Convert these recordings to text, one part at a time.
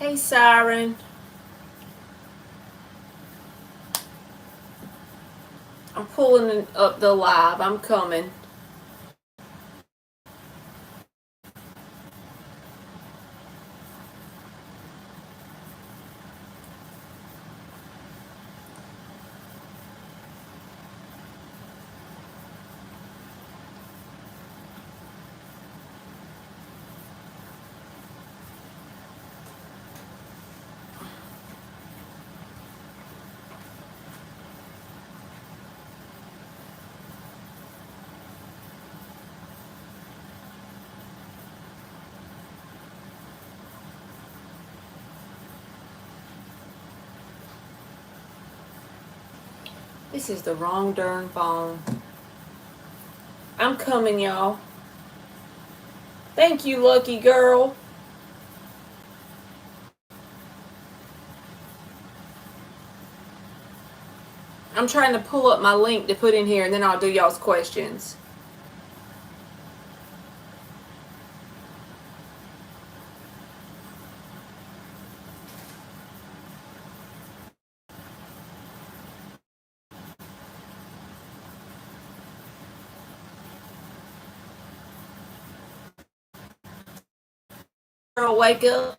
Hey, Siren. I'm pulling up the live. I'm coming. This is the wrong darn phone. I'm coming, y'all. Thank you, lucky girl. I'm trying to pull up my link to put in here, and then I'll do y'all's questions. Girl, wake up.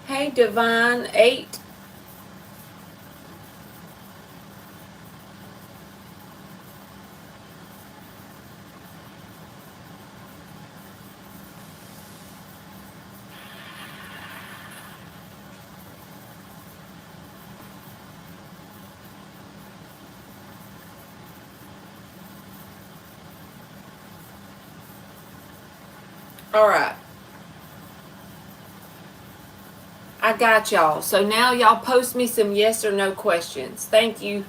Hey, Divine 8. All right. I got y'all. So now y'all post me some yes or no questions. Thank you.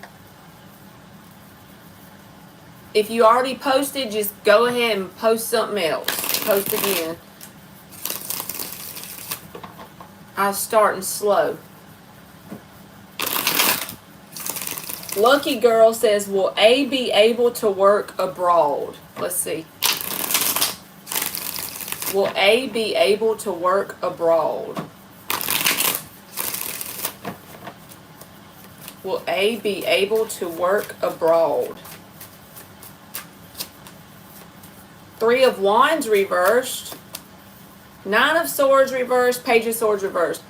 If you already posted, just go ahead and post something else. Post again. I was starting slow. Lucky Girl says, will A be able to work abroad? Let's see. Will A be able to work abroad? Will A be able to work abroad? 3 of Wands reversed. 9 of Swords reversed. Page of Swords reversed.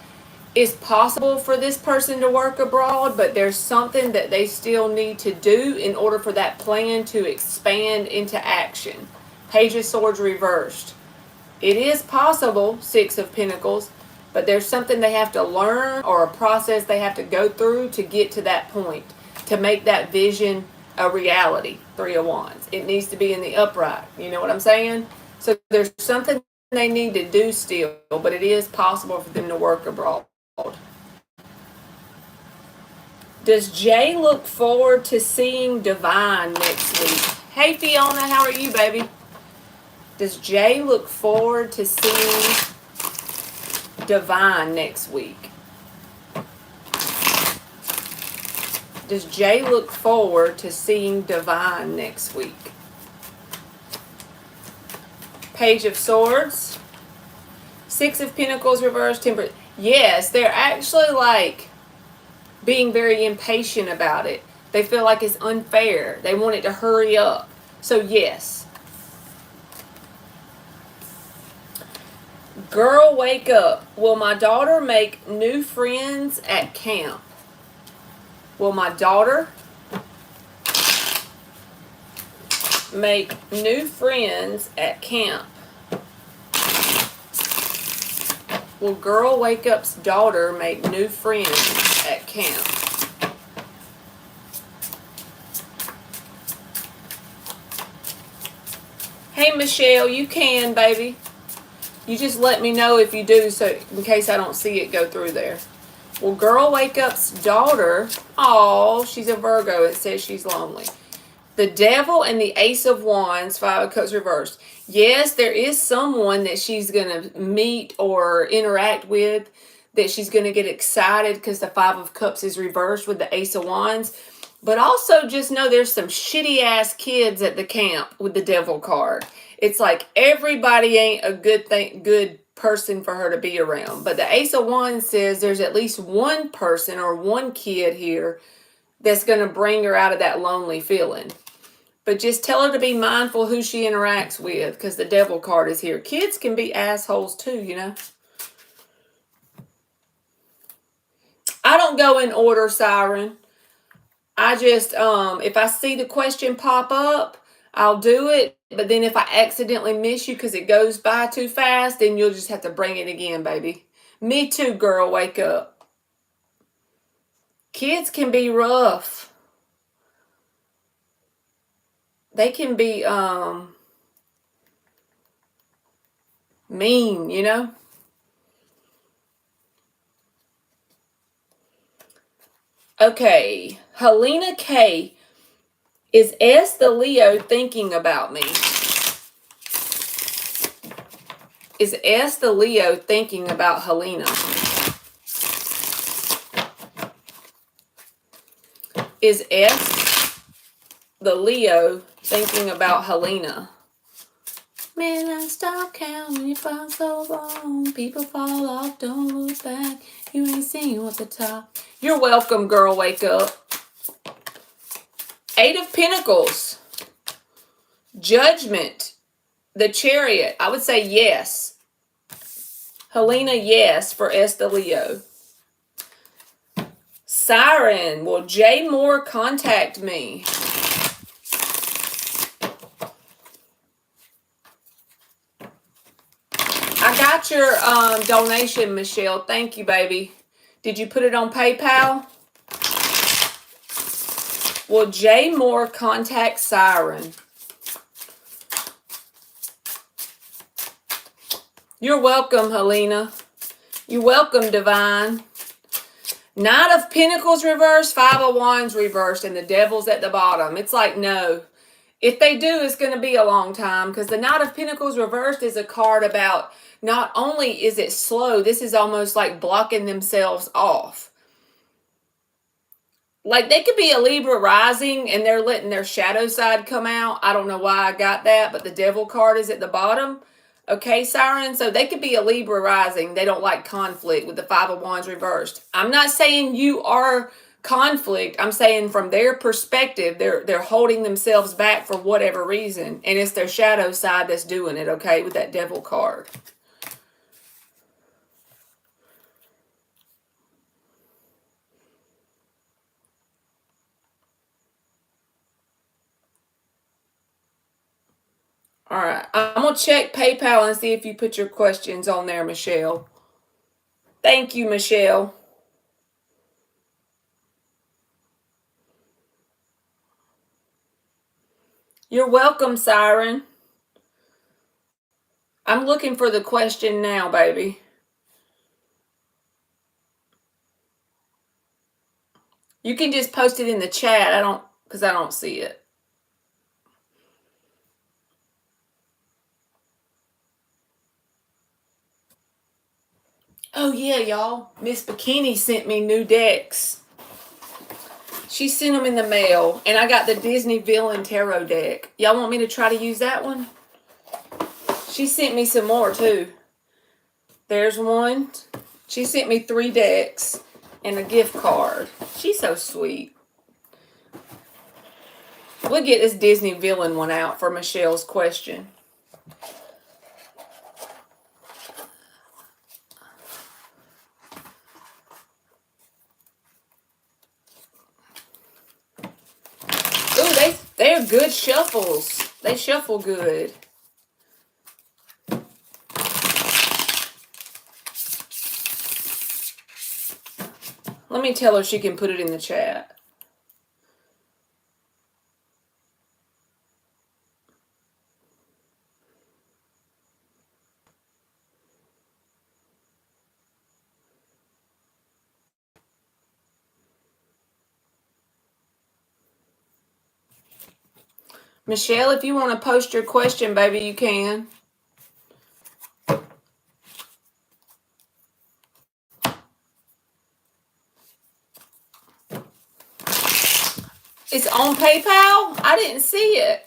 It's possible for this person to work abroad, but there's something that they still need to do in order for that plan to expand into action. Page of Swords reversed. It is possible, 6 of Pentacles, but there's something they have to learn or a process they have to go through to get to that point, to make that vision a reality. 3 of Wands. It needs to be in the upright. You know what I'm saying? So there's something they need to do still, but it is possible for them to work abroad. Does Jay look forward to seeing Divine next week? Hey Fiona, how are you, baby? Does Jay look forward to seeing Divine next week? Does Jay look forward to seeing Divine next week? Page of Swords. 6 of Pentacles reversed. Temperance. Yes, they're actually like being very impatient about it. They feel like it's unfair. They want it to hurry up. So yes. Girl, wake up. Will my daughter make new friends at camp? Will my daughter make new friends at camp? Will Girl Wake Up's daughter make new friends at camp? Hey, Michelle, you can, baby. You just let me know if you do, so in case I don't see it go through there. Well, Girl Wake Up's daughter, oh, she's a Virgo. It says she's lonely. The Devil and the Ace of Wands, Five of Cups reversed. Yes, there is someone that she's going to meet or interact with that she's going to get excited because the Five of Cups is reversed with the Ace of Wands. But also just know there's some shitty ass kids at the camp with the Devil card. It's like everybody ain't a good person for her to be around. But the Ace of Wands says there's at least one person or one kid here that's going to bring her out of that lonely feeling. But just tell her to be mindful who she interacts with because the Devil card is here. Kids can be assholes too, you know. I don't go in order, Siren. I just, if I see the question pop up, I'll do it. But then if I accidentally miss you because it goes by too fast, then you'll just have to bring it again, baby. Me too, girl. Wake up. Kids can be rough. They can be mean, you know. Okay, Helena K. Is S the Leo thinking about me? Is S the Leo thinking about Helena? Is S the Leo thinking about Helena? Man, I stop counting when you fall so long. People fall off, don't look back. You ain't seen what's the top. You're welcome, girl. Wake up. Eight of Pentacles. Judgment. The Chariot. I would say yes. Helena, yes, for S the Leo. Siren. Will Jay Moore contact me? I got your donation, Michelle. Thank you, baby. Did you put it on PayPal? Will Jay Moore contact Siren? You're welcome, Helena. You're welcome, Divine. Knight of Pentacles reversed, Five of Wands reversed, and the Devil's at the bottom. It's like, no. If they do, it's going to be a long time because the Knight of Pentacles reversed is a card about not only is it slow, this is almost like blocking themselves off. Like they could be a Libra rising and they're letting their shadow side come out. I don't know why I got that, but the Devil card is at the bottom. Okay, Siren. So they could be a Libra rising. They don't like conflict with the Five of Wands reversed. I'm not saying you are conflict. I'm saying from their perspective, they're holding themselves back for whatever reason. And it's their shadow side that's doing it, okay, with that Devil card. All right. I'm going to check PayPal and see if you put your questions on there, Michelle. Thank you, Michelle. You're welcome, Siren. I'm looking for the question now, baby. You can just post it in the chat. Because I don't see it. Oh, yeah, y'all. Miss Bikini sent me new decks. She sent them in the mail, and I got the Disney Villain Tarot deck. Y'all want me to try to use that one? She sent me some more, too. There's one. She sent me 3 decks and a gift card. She's so sweet. We'll get this Disney Villain one out for Michelle's question. Ooh, they're good shuffles. They shuffle good. Let me tell her she can put it in the chat. Michelle, if you want to post your question, baby, you can. It's on PayPal? I didn't see it.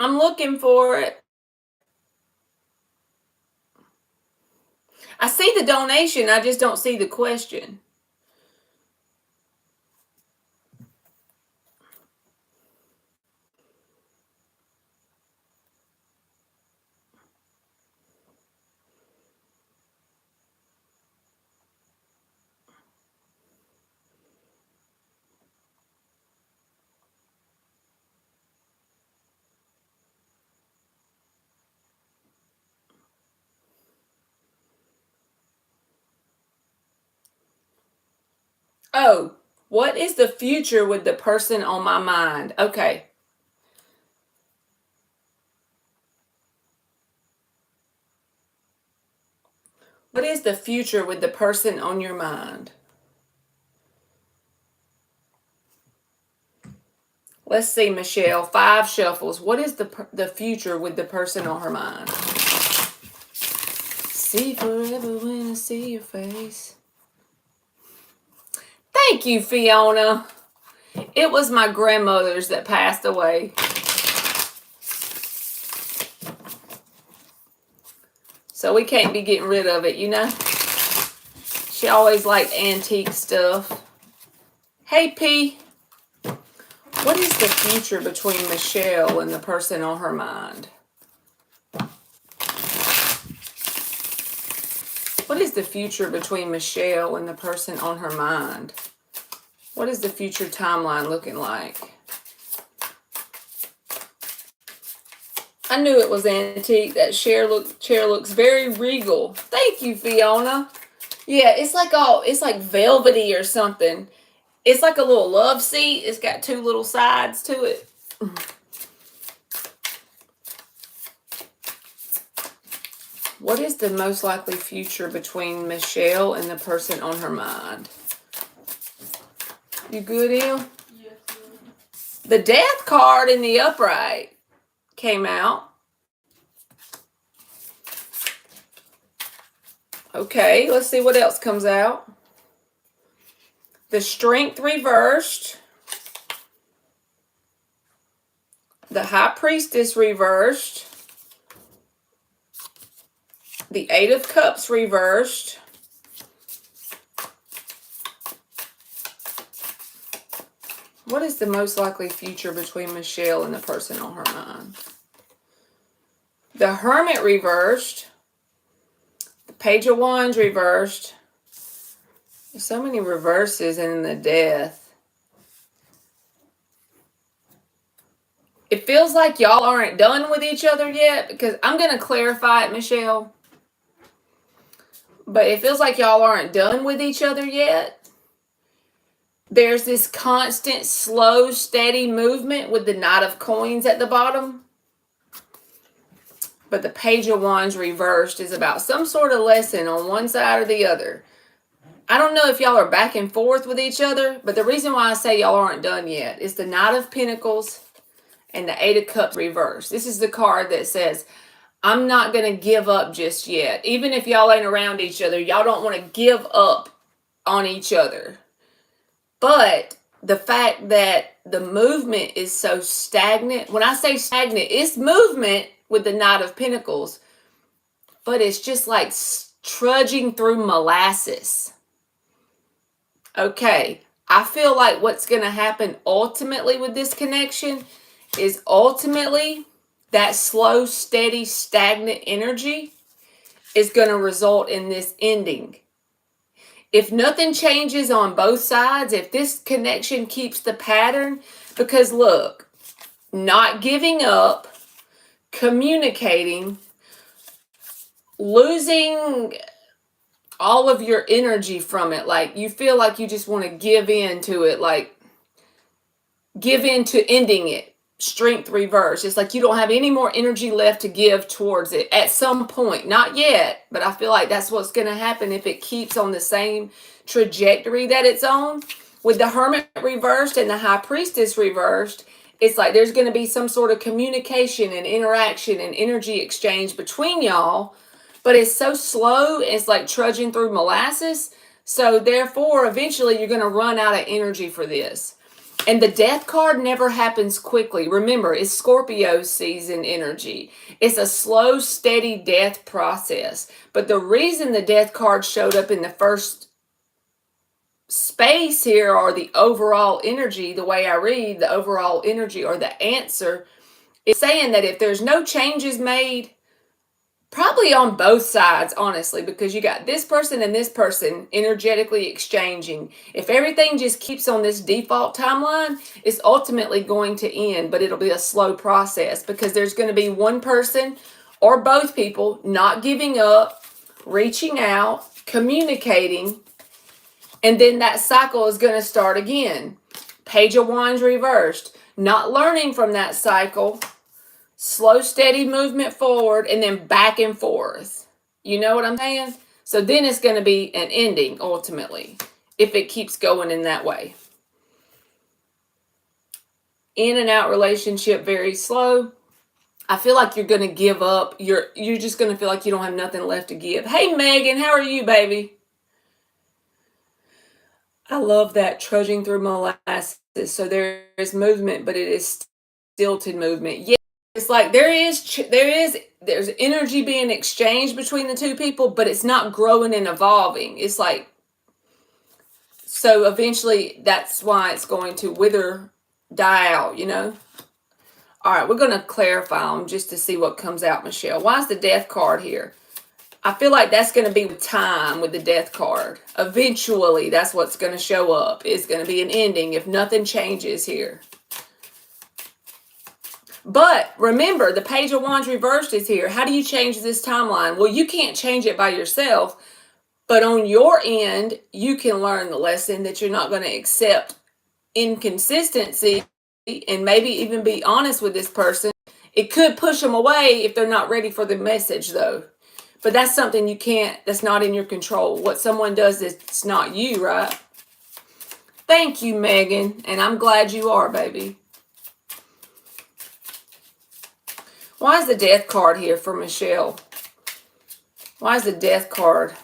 I'm looking for it. I see the donation, I just don't see the question. Oh, what is the future with the person on my mind? Okay. What is the future with the person on your mind? Let's see, Michelle. 5 shuffles. What is the future with the person on her mind? See forever when I see your face. Thank you, Fiona. It was my grandmother's that passed away. So we can't be getting rid of it, you know? She always liked antique stuff. Hey, P. What is the future between Michelle and the person on her mind? What is the future between Michelle and the person on her mind? What is the future timeline looking like? I knew it was antique. That chair looks very regal. Thank you, Fiona. Yeah, it's like velvety or something. It's like a little love seat. It's got 2 little sides to it. What is the most likely future between Michelle and the person on her mind? You good, Em? Yes, ma'am. The death card in the upright came out. Okay, let's see what else comes out. The Strength reversed. The High Priestess reversed. The 8 of Cups reversed. What is the most likely future between Michelle and the person on her mind? The Hermit reversed. The Page of Wands reversed. There's so many reverses in the Death. It feels like y'all aren't done with each other yet, because I'm going to clarify it, Michelle. But it feels like y'all aren't done with each other yet. There's this constant, slow, steady movement with the Knight of Coins at the bottom. But the Page of Wands reversed is about some sort of lesson on one side or the other. I don't know if y'all are back and forth with each other, but the reason why I say y'all aren't done yet is the Knight of Pentacles and the 8 of Cups reversed. This is the card that says, I'm not going to give up just yet. Even if y'all ain't around each other, y'all don't want to give up on each other. But the fact that the movement is so stagnant, when I say stagnant, it's movement with the Knight of Pentacles, but it's just like trudging through molasses. Okay, I feel like what's going to happen ultimately with this connection is ultimately that slow, steady, stagnant energy is going to result in this ending. If nothing changes on both sides, if this connection keeps the pattern, because look, not giving up, communicating, losing all of your energy from it, like you feel like you just want to give in to it, like give in to ending it. Strength reverse. It's like you don't have any more energy left to give towards it at some point. Not yet, but I feel like that's what's going to happen if it keeps on the same trajectory that it's on. With the Hermit reversed and the High Priestess reversed, it's like there's going to be some sort of communication and interaction and energy exchange between y'all, but it's so slow. It's like trudging through molasses. So therefore, eventually you're going to run out of energy for this. And the death card never happens quickly. Remember, it's Scorpio season energy. It's a slow, steady death process. But the reason the death card showed up in the first space here, or the overall energy, the way I read the overall energy or the answer, is saying that if there's no changes made, probably on both sides, honestly, because you got this person and this person energetically exchanging. If everything just keeps on this default timeline, it's ultimately going to end, but it'll be a slow process because there's going to be one person or both people not giving up, reaching out, communicating, and then that cycle is going to start again. Page of Wands reversed, not learning from that cycle. Slow, steady movement forward and then back and forth. You know what I'm saying? So then it's going to be an ending ultimately if it keeps going in that way. In and out relationship, very slow. I feel like you're going to give up. You're just going to feel like you don't have nothing left to give. Hey, Megan, how are you, baby? I love that, trudging through molasses. So there is movement, but it is stilted movement. Yeah. It's like there's energy being exchanged between the two people, but it's not growing and evolving. It's like, so eventually that's why it's going to wither, die out, you know? All right, we're going to clarify them just to see what comes out, Michelle. Why is the death card here? I feel like that's going to be with time with the death card. Eventually, that's what's going to show up. It's going to be an ending if nothing changes here. But remember, the Page of Wands reversed is here. How do you change this timeline? Well, you can't change it by yourself, but on your end, you can learn the lesson that you're not going to accept inconsistency and maybe even be honest with this person. It could push them away if they're not ready for the message, though. But that's something you can't, that's not in your control. What someone does, it's not you, right? Thank you, Megan. And I'm glad you are, baby. Why is the death card here for Michelle? Why is the death card?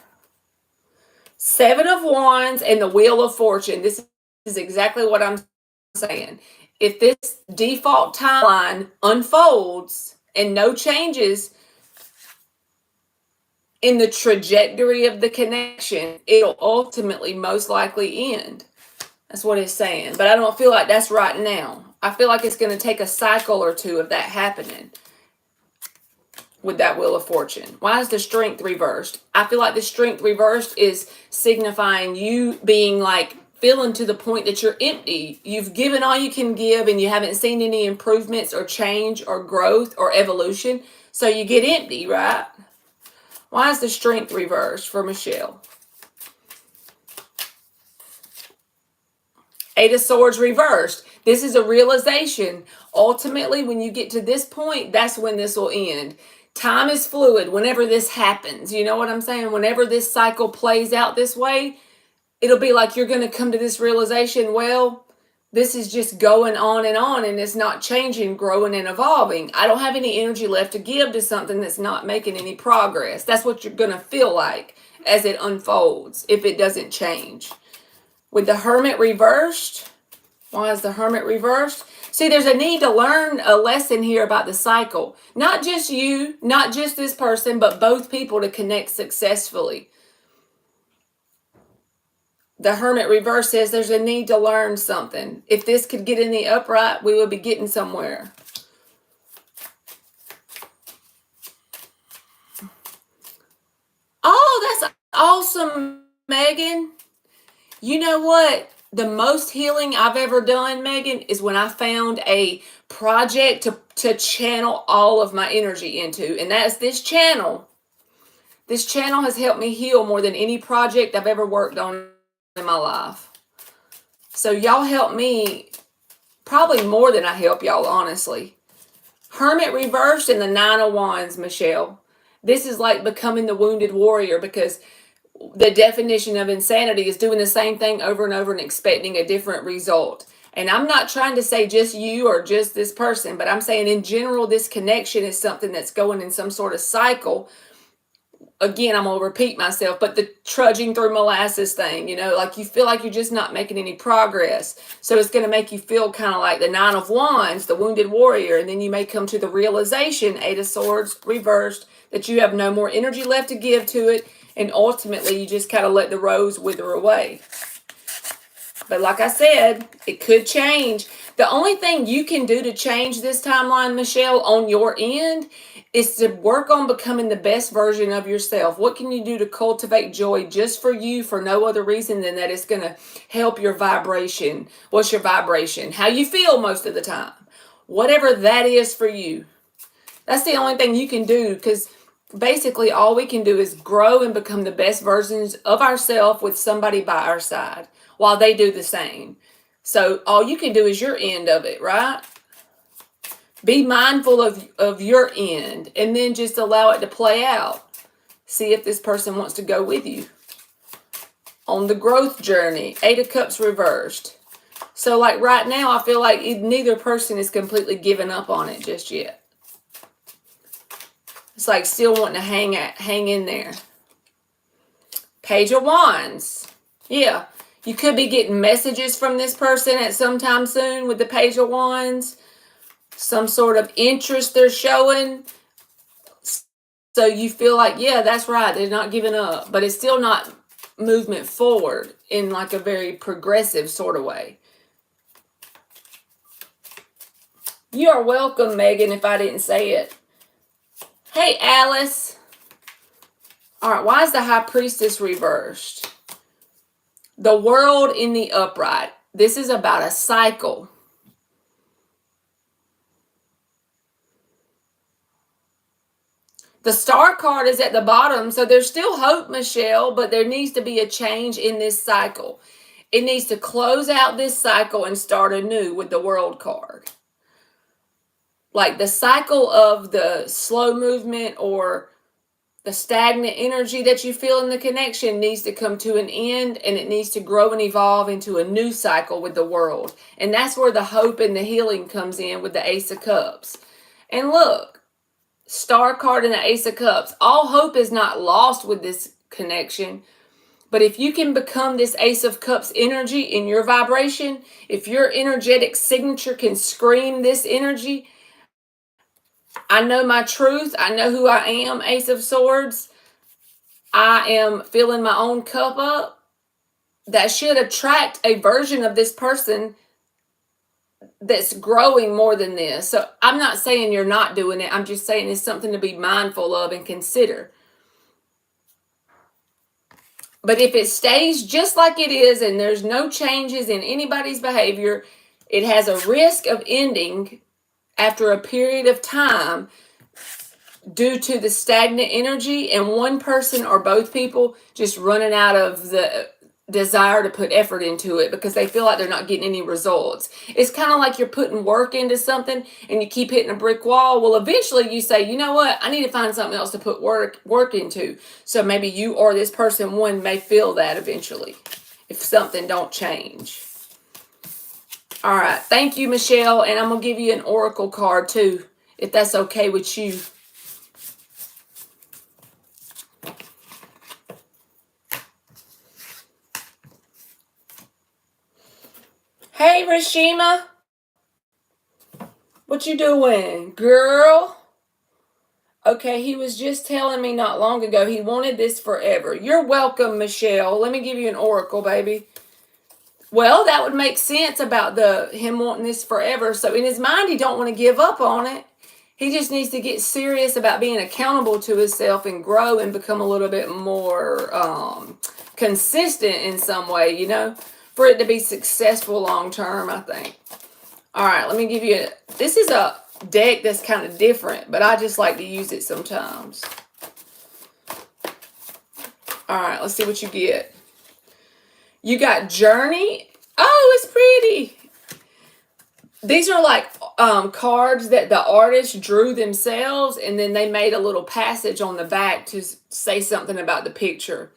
Seven of Wands and the Wheel of Fortune. This is exactly what I'm saying. If this default timeline unfolds and no changes in the trajectory of the connection, it'll ultimately most likely end. That's what it's saying. But I don't feel like that's right now. I feel like it's going to take a cycle or two of that happening with that Wheel of Fortune. Why is the Strength reversed? I feel like the Strength reversed is signifying you being like feeling to the point that you're empty. You've given all you can give and you haven't seen any improvements or change or growth or evolution. So you get empty, right? Why is the Strength reversed for Michelle? Eight of Swords reversed. This is a realization. Ultimately, when you get to this point, that's when this will end. Time is fluid whenever this happens. You know what I'm saying? Whenever this cycle plays out this way, it'll be like you're going to come to this realization, well, this is just going on and it's not changing, growing and evolving. I don't have any energy left to give to something that's not making any progress. That's what you're going to feel like as it unfolds if it doesn't change. With the Hermit reversed, why is the Hermit reversed? See, there's a need to learn a lesson here about the cycle. Not just you, not just this person, but both people to connect successfully. The Hermit reverse says there's a need to learn something. If this could get in the upright, we would be getting somewhere. Oh, that's awesome, Megan. You know what? The most healing I've ever done, Megan, is when I found a project to channel all of my energy into. And that's this channel. This channel has helped me heal more than any project I've ever worked on in my life. So y'all help me probably more than I help y'all, honestly. Hermit reversed and the Nine of Wands, Michelle. This is like becoming the wounded warrior, because the definition of insanity is doing the same thing over and over and expecting a different result. And I'm not trying to say just you or just this person, but I'm saying in general, this connection is something that's going in some sort of cycle. Again, I'm going to repeat myself, but the trudging through molasses thing, like you feel like you're just not making any progress. So it's going to make you feel kind of like the Nine of Wands, the wounded warrior. And then you may come to the realization, Eight of Swords reversed, that you have no more energy left to give to it. And ultimately, you just kind of let the rose wither away. But like I said, it could change. The only thing you can do to change this timeline, Michelle, on your end is to work on becoming the best version of yourself. What can you do to cultivate joy just for you, for no other reason than that it's going to help your vibration? What's your vibration? How you feel most of the time. Whatever that is for you. That's the only thing you can do, because basically all we can do is grow and become the best versions of ourselves with somebody by our side while they do the same. So all you can do is your end of it, right? Be mindful of your end and then just allow it to play out. See if this person wants to go with you on the growth journey. Eight of Cups reversed. So like right now, I feel like neither person is completely giving up on it just yet. It's like still wanting to hang in there. Page of Wands. Yeah. You could be getting messages from this person at some time soon with the Page of Wands. Some sort of interest they're showing. So you feel like, yeah, that's right. They're not giving up. But it's still not movement forward in like a very progressive sort of way. You are welcome, Megan, if I didn't say it. Hey, Alice. All right, why is the High Priestess reversed? The World in the upright. This is about a cycle. The Star card is at the bottom, so there's still hope, Michelle, but there needs to be a change in this cycle. It needs to close out this cycle and start anew with the World card. Like the cycle of the slow movement or the stagnant energy that you feel in the connection needs to come to an end, and it needs to grow and evolve into a new cycle with the World. And that's where the hope and the healing comes in with the Ace of Cups. And look, Star card and the Ace of Cups. All hope is not lost with this connection. But if you can become this Ace of Cups energy in your vibration, if your energetic signature can scream this energy, I know my truth. I know who I am, Ace of Swords. I am filling my own cup up. That should attract a version of this person that's growing more than this. So I'm not saying you're not doing it. I'm just saying it's something to be mindful of and consider. But if it stays just like it is and there's no changes in anybody's behavior, it has a risk of ending after a period of time due to the stagnant energy and one person or both people just running out of the desire to put effort into it because they feel like they're not getting any results. It's kind of like you're putting work into something and you keep hitting a brick wall. Well, eventually you say, you know what? I need to find something else to put work into. So maybe you or this person one may feel that eventually if something don't change. All right. Thank you, Michelle. And I'm going to give you an oracle card too, if that's okay with you. Hey, Rashima. What you doing, girl? Okay, he was just telling me not long ago he wanted this forever. You're welcome, Michelle. Let me give you an oracle, baby. Well, that would make sense about him wanting this forever. So in his mind, he don't want to give up on it. He just needs to get serious about being accountable to himself and grow and become a little bit more consistent in some way, for it to be successful long term, I think. All right, let me give you this is a deck that's kind of different, but I just like to use it sometimes. All right, let's see what you get. You got Journey. Oh, it's pretty. These are like cards that the artist drew themselves, and then they made a little passage on the back to say something about the picture.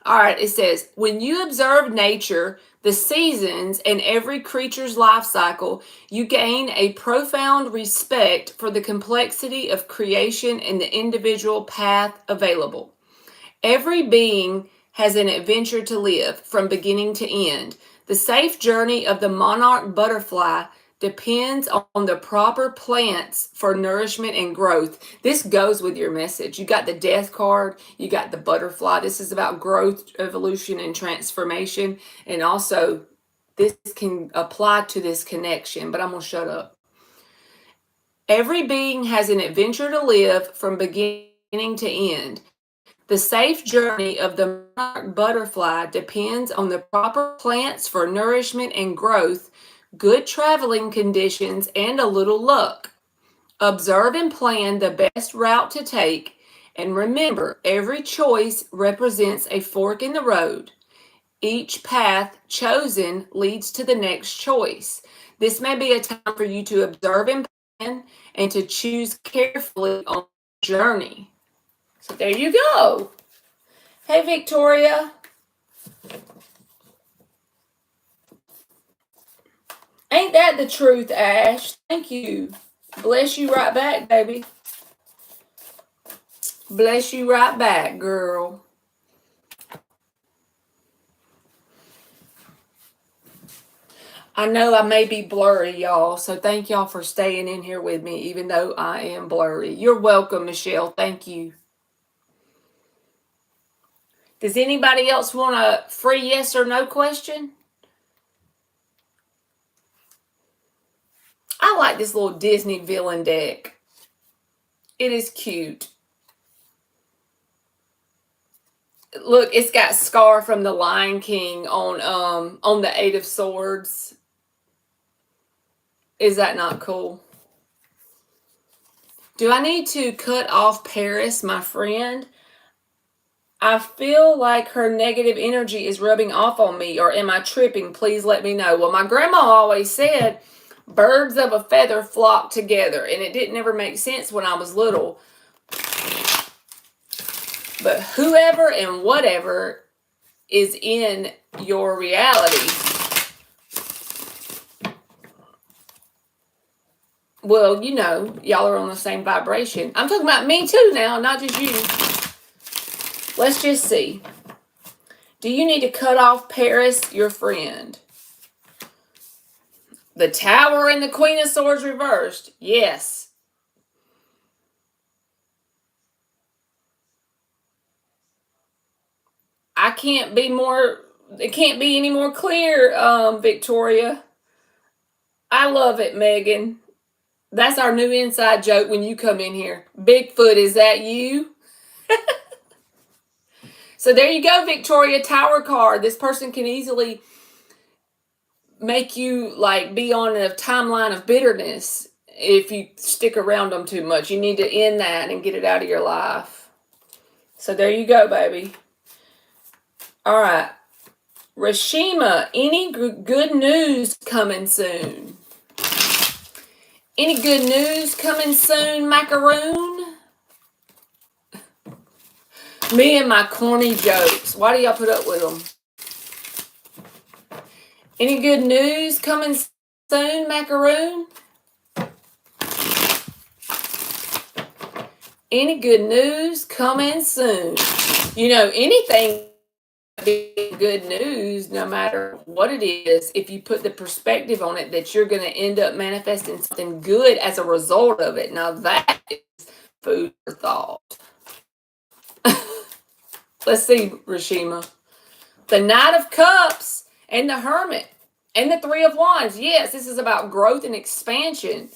All right, it says, when you observe nature, the seasons, and every creature's life cycle, you gain a profound respect for the complexity of creation and the individual path available. Every being has an adventure to live from beginning to end. The safe journey of the monarch butterfly depends on the proper plants for nourishment and growth. This goes with your message. You got the death card, you got the butterfly. This is about growth, evolution, and transformation. And also, this can apply to this connection, but I'm going to shut up. Every being has an adventure to live from beginning to end. The safe journey of the monarch butterfly depends on the proper plants for nourishment and growth, good traveling conditions, and a little luck. Observe and plan the best route to take, and remember, every choice represents a fork in the road. Each path chosen leads to the next choice. This may be a time for you to observe and plan and to choose carefully on the journey. So there you go. Hey, Victoria. Ain't that the truth, Ash? Thank you. Bless you right back, baby. Bless you right back, girl. I know I may be blurry, y'all, so thank y'all for staying in here with me, even though I am blurry. You're welcome, Michelle. Thank you. Does anybody else want a free yes or no question? I like this little Disney villain deck. It is cute. Look, it's got Scar from the Lion King on the Eight of Swords. Is that not cool? Do I need to cut off Paris, my friend? I feel like her negative energy is rubbing off on me, or am I tripping? Please let me know. Well, my grandma always said birds of a feather flock together, and it didn't ever make sense when I was little. But whoever and whatever is in your reality, well, you know, y'all are on the same vibration. I'm talking about me too now, not just you. Let's just see. Do you need to cut off Paris, your friend? The Tower and the Queen of Swords reversed. Yes. I can't be more, it can't be any more clear, Victoria. I love it, Megan. That's our new inside joke when you come in here. Bigfoot, is that you? So there you go, Victoria. Tower card. This person can easily make you like be on a timeline of bitterness if you stick around them too much. You need to end that and get it out of your life. So there you go, baby. All right. Rashima, any good news coming soon? Any good news coming soon, Macaroon? Me and my corny jokes. Why do y'all put up with them? Any good news coming soon, Macaroon? Any good news coming soon? You know, anything be good news, no matter what it is, if you put the perspective on it that you're going to end up manifesting something good as a result of it. Now that is food for thought. Let's see, Rashima. The Knight of Cups and the Hermit and the Three of Wands. Yes, this is about growth and expansion.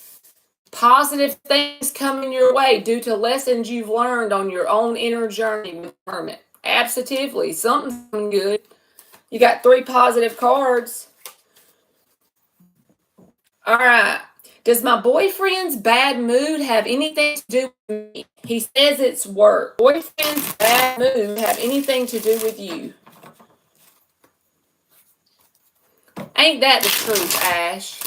Positive things coming your way due to lessons you've learned on your own inner journey with the Hermit. Absolutely. Something good. You got 3 positive cards. All right. Does my boyfriend's bad mood have anything to do with me? He says it's work. Boyfriend's bad mood have anything to do with you? Ain't that the truth, Ash?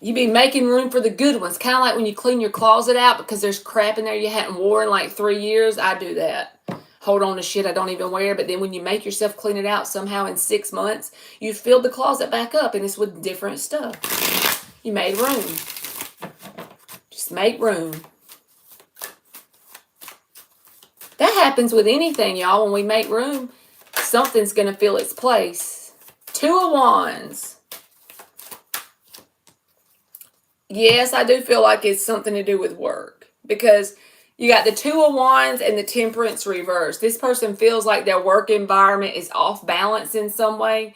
You be making room for the good ones. Kind of like when you clean your closet out because there's crap in there you hadn't worn in like 3 years. I do that. Hold on to shit I don't even wear. But then when you make yourself clean it out somehow in 6 months, you filled the closet back up and it's with different stuff. You made room. Just make room. That happens with anything, y'all. When we make room, something's going to fill its place. 2 of Wands. Yes, I do feel like it's something to do with work because you got the 2 of Wands and the Temperance reverse. This person feels like their work environment is off balance in some way.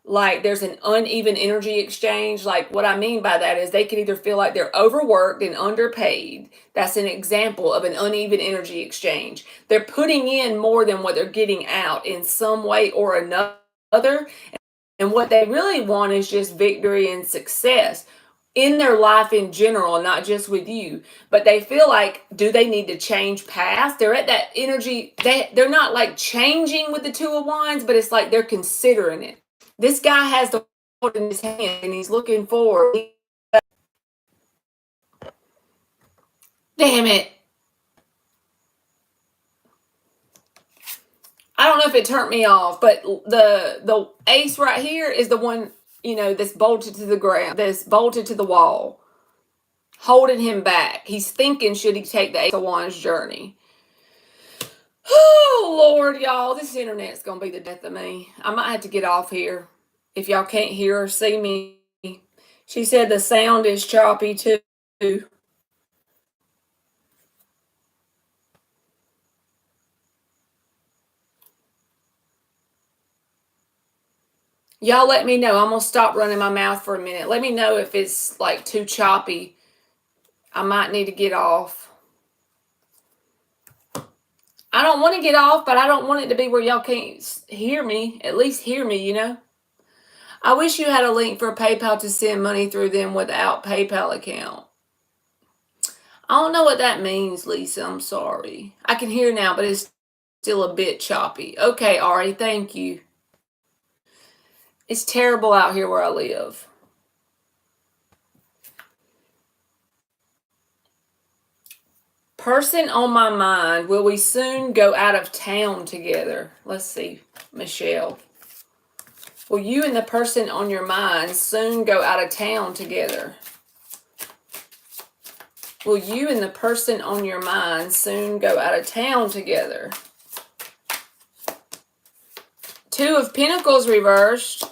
Like there's an uneven energy exchange. Like what I mean by that is they could either feel like they're overworked and underpaid. That's an example of an uneven energy exchange. They're putting in more than what they're getting out in some way or another. And what they really want is just victory and success in their life in general, not just with you. But they feel like, do they need to change paths? They're at that energy. They're not like changing with the 2 of Wands, but it's like they're considering it. This guy has the world in his hand and he's looking forward. Damn it. I don't know if it turned me off, but the ace right here is the one, that's bolted to the ground, that's bolted to the wall, holding him back. He's thinking, should he take the Ace of Wands journey? Oh, Lord, y'all, this internet's going to be the death of me. I might have to get off here if y'all can't hear or see me. She said the sound is choppy, too. Y'all let me know. I'm going to stop running my mouth for a minute. Let me know if it's like too choppy. I might need to get off. I don't want to get off, but I don't want it to be where y'all can't hear me. At least hear me, I wish you had a link for PayPal to send money through them without PayPal account. I don't know what that means, Lisa. I'm sorry. I can hear now, but it's still a bit choppy. Okay, Ari, thank you. It's terrible out here where I live. Person on my mind. Will we soon go out of town together? Let's see, Michelle. Will you and the person on your mind soon go out of town together? Will you and the person on your mind soon go out of town together? 2 of Pentacles reversed.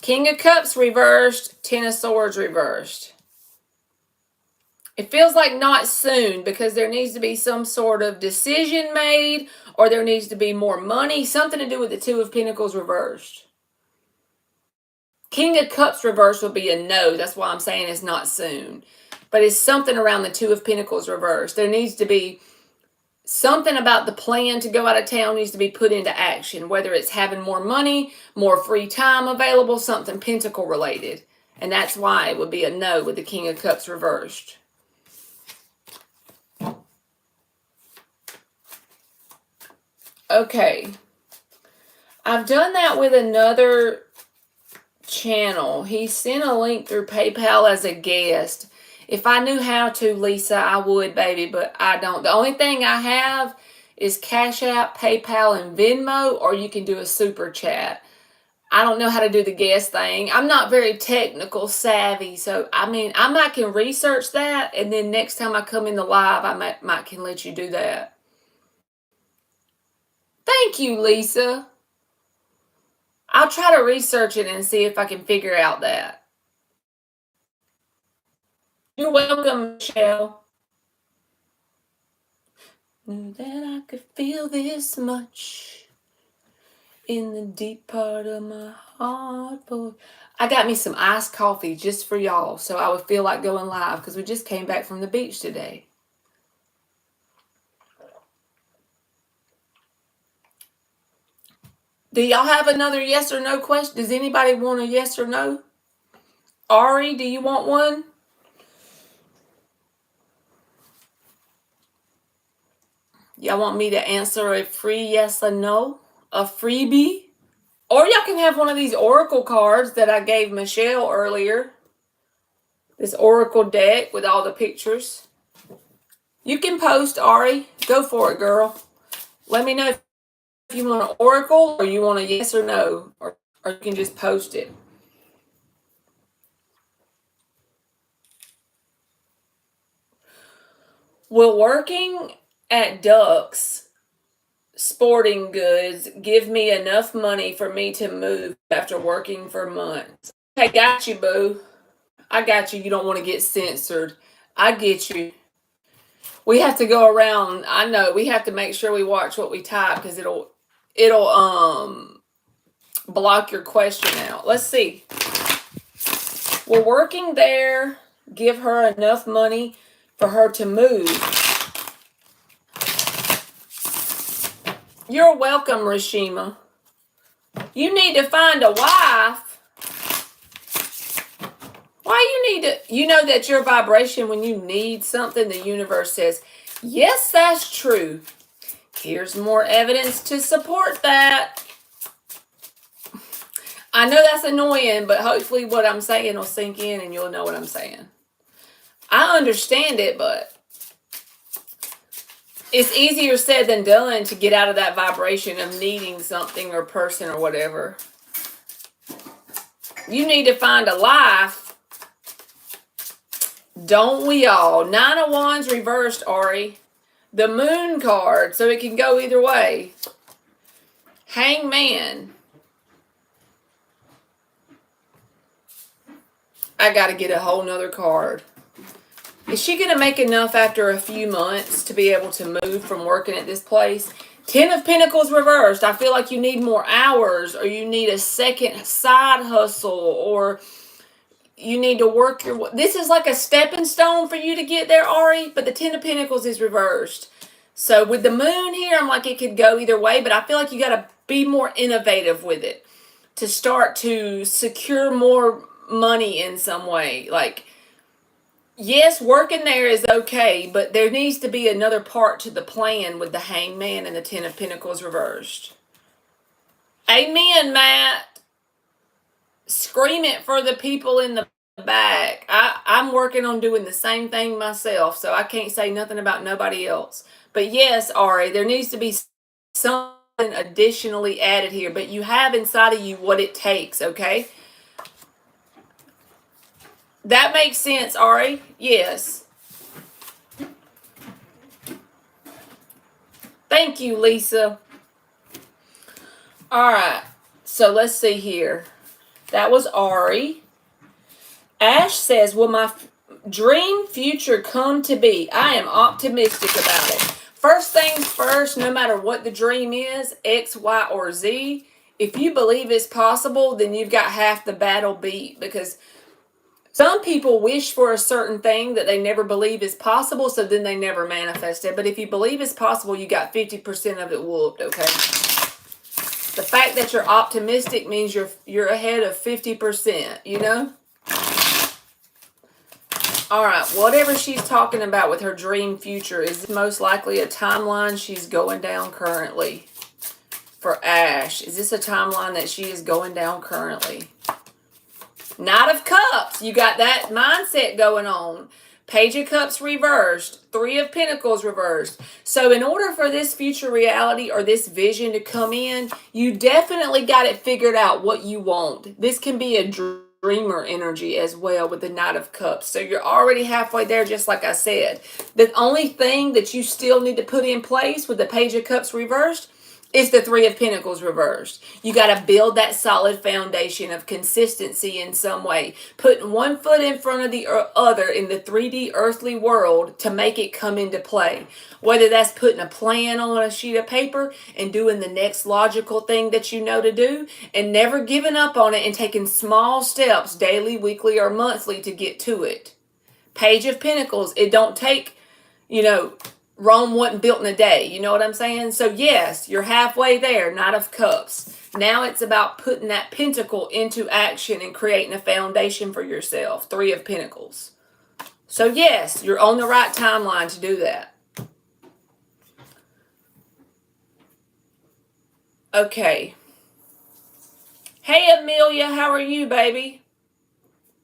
King of Cups reversed. 10 of Swords reversed. It feels like not soon because there needs to be some sort of decision made or there needs to be more money. Something to do with the 2 of Pentacles reversed. King of Cups reversed would be a no. That's why I'm saying it's not soon. But it's something around the 2 of Pentacles reversed. There needs to be something about the plan to go out of town needs to be put into action, whether it's having more money, more free time available, something pentacle related. And that's why it would be a no with the King of Cups reversed. Okay. I've done that with another channel. He sent a link through PayPal as a guest. If I knew how to, Lisa, I would, baby, but I don't. The only thing I have is Cash App, PayPal, and Venmo, or you can do a super chat. I don't know how to do the guest thing. I'm not very technical savvy, so I might can research that, and then next time I come in the live, I might can let you do that. Thank you, Lisa. I'll try to research it and see if I can figure out that. You're welcome, Michelle. Knew that I could feel this much in the deep part of my heart. Boy. I got me some iced coffee just for y'all, so I would feel like going live because we just came back from the beach today. Do y'all have another yes or no question? Does anybody want a yes or no? Ari, do you want one? Y'all want me to answer a free yes or no? A freebie? Or y'all can have one of these oracle cards that I gave Michelle earlier. This oracle deck with all the pictures. You can post, Ari. Go for it, girl. Let me know if you want an oracle or you want a yes or no, or you can just post it. Will working at Ducks Sporting Goods give me enough money for me to move after working for months? Hey, got you, boo. I got you. You don't want to get censored. I get you. We have to go around. I know we have to make sure we watch what we type because it'll block your question out. Let's see. Will working there give her enough money for her to move? You're welcome, Rashima. You need to find a wife. Why you need to? You know that your vibration, when you need something, the universe says, yes, that's true. Here's more evidence to support that. I know that's annoying, but hopefully what I'm saying will sink in and you'll know what I'm saying. I understand it, but it's easier said than done to get out of that vibration of needing something or person or whatever. You need to find a life. Don't we all? 9 of Wands reversed, Ari. The Moon card, so it can go either way. Hangman. I got to get a whole nother card. Is she going to make enough after a few months to be able to move from working at this place? 10 of Pentacles reversed. I feel like you need more hours, or you need a second side hustle, or you need to work your... This is like a stepping stone for you to get there, Ari, but the 10 of Pentacles is reversed. So with the Moon here, I'm like it could go either way, but I feel like you got to be more innovative with it to start to secure more money in some way. Like, yes, working there is okay, but there needs to be another part to the plan with the Hangman and the 10 of Pentacles reversed. Amen, Matt. Scream it for the people in the back. I'm working on doing the same thing myself, so I can't say nothing about nobody else. But yes, Ari, there needs to be something additionally added here, but you have inside of you what it takes, okay? That makes sense, Ari. Yes. Thank you, Lisa. All right. So let's see here. That was Ari. Ash says, will my dream future come to be? I am optimistic about it. First things first, no matter what the dream is, X, Y, or Z, if you believe it's possible, then you've got half the battle beat, because some people wish for a certain thing that they never believe is possible, so then they never manifest it. But if you believe it's possible, you got 50% of it whooped, okay? The fact that you're optimistic means you're ahead of 50%, you know? All right, whatever she's talking about with her dream future is most likely a timeline she's going down currently. For Ash, is this a timeline that she is going down currently? Knight of Cups, you got that mindset going on. Page of Cups reversed. 3 of Pentacles reversed. So in order for this future reality or this vision to come in, you definitely got it figured out what you want. This can be a dreamer energy as well with the Knight of Cups. So you're already halfway there, just like I said. The only thing that you still need to put in place with the Page of Cups reversed is the 3 of Pentacles reversed. You got to build that solid foundation of consistency in some way. Putting one foot in front of the other in the 3D earthly world to make it come into play. Whether that's putting a plan on a sheet of paper and doing the next logical thing that you know to do, and never giving up on it and taking small steps daily, weekly, or monthly to get to it. Page of Pentacles, it don't take, Rome wasn't built in a day. You know what I'm saying? So yes, you're halfway there, Knight of Cups. Now it's about putting that pentacle into action and creating a foundation for yourself. 3 of Pentacles. So yes, you're on the right timeline to do that. Okay. Hey, Amelia, how are you, baby?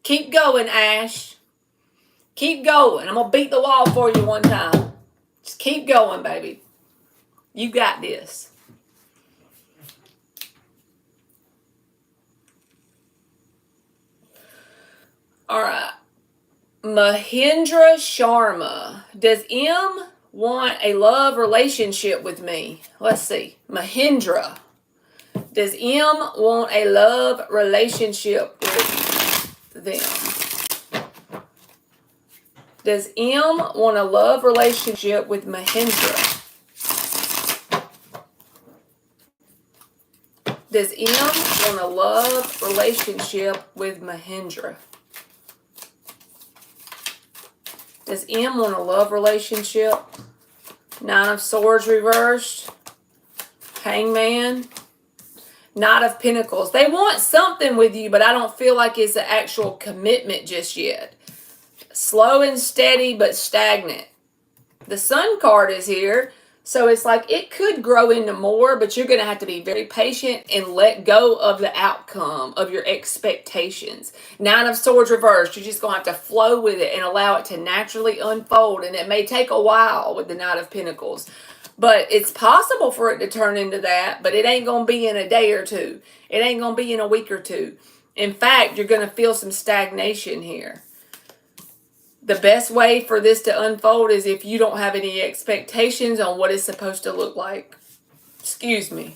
Keep going, Ash. Keep going. I'm going to beat the wall for you one time. Just keep going, baby. You got this. All right. Mahindra Sharma. Does M want a love relationship with me? Let's see. Mahindra. Does M want a love relationship with them? Does M want a love relationship with Mahindra? Does M want a love relationship with Mahindra? Does M want a love relationship? Nine of Swords reversed. Hangman. Knight of Pentacles. They want something with you, but I don't feel like it's an actual commitment just yet. Slow and steady, but stagnant. The Sun card is here. So it's like it could grow into more, but you're going to have to be very patient and let go of the outcome of your expectations. Nine of Swords reversed. You're just going to have to flow with it and allow it to naturally unfold. And it may take a while with the Knight of Pentacles. But it's possible for it to turn into that, but it ain't going to be in a day or two. It ain't going to be in a week or two. In fact, you're going to feel some stagnation here. The best way for this to unfold is if you don't have any expectations on what it's supposed to look like. Excuse me.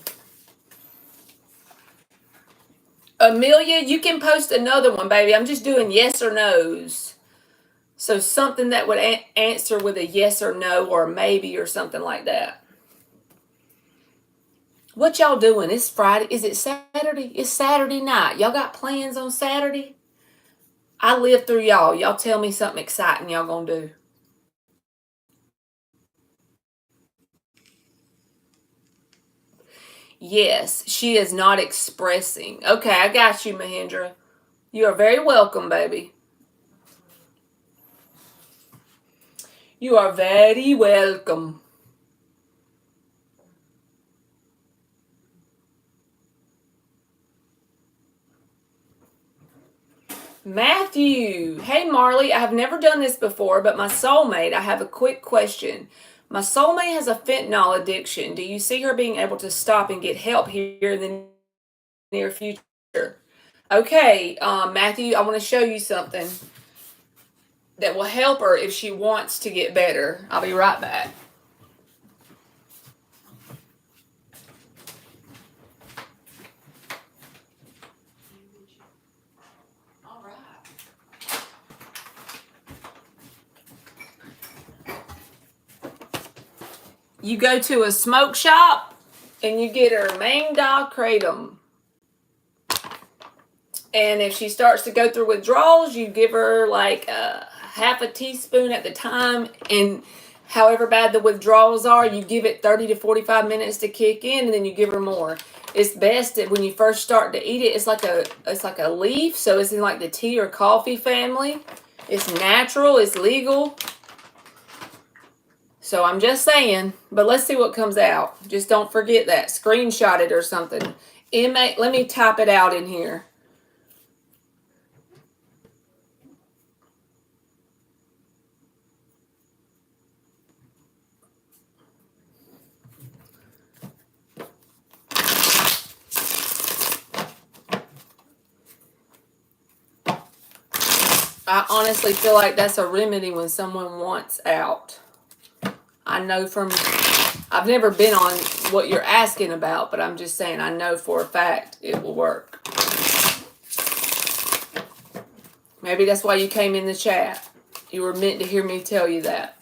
Amelia, you can post another one, baby. I'm just doing yes or no's. So something that would answer with a yes or no or maybe or something like that. What y'all doing? It's Friday. Is it Saturday? It's Saturday night. Y'all got plans on Saturday? I live through y'all. Y'all tell me something exciting y'all gonna do. Yes, she is not expressing. Okay, I got you, Mahindra. You are very welcome, baby. You are very welcome. Matthew. Hey, Marley. I have never done this before, but my soulmate, I have a quick question. My soulmate has a fentanyl addiction. Do you see her being able to stop and get help here in the near future? Okay, Matthew, I want to show you something that will help her if she wants to get better. I'll be right back. All right. You go to a smoke shop and you get her Main Dog Kratom. And if she starts to go through withdrawals, you give her like half a teaspoon at the time. And however bad the withdrawals are, you give it 30 to 45 minutes to kick in, and then you give her more. It's best that when you first start to eat it, it's like a leaf. So it's in like the tea or coffee family. It's natural. It's legal. So I'm just saying, but let's see what comes out. Just don't forget that. Screenshot it or something. Let me type it out in here. I honestly feel like that's a remedy when someone wants out. I know I've never been on what you're asking about, but I'm just saying I know for a fact it will work. Maybe that's why you came in the chat. You were meant to hear me tell you that.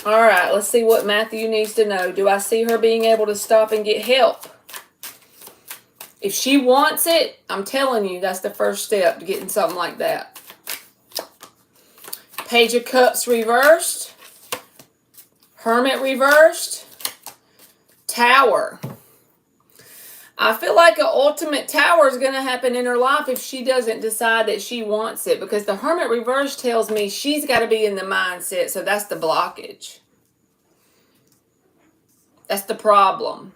All right, let's see what Matthew needs to know. Do I see her being able to stop and get help? If she wants it, I'm telling you, that's the first step to getting something like that. Page of Cups reversed. Hermit reversed. Tower. I feel like an ultimate tower is going to happen in her life if she doesn't decide that she wants it. Because the Hermit reverse tells me she's got to be in the mindset. So that's the blockage. That's the problem.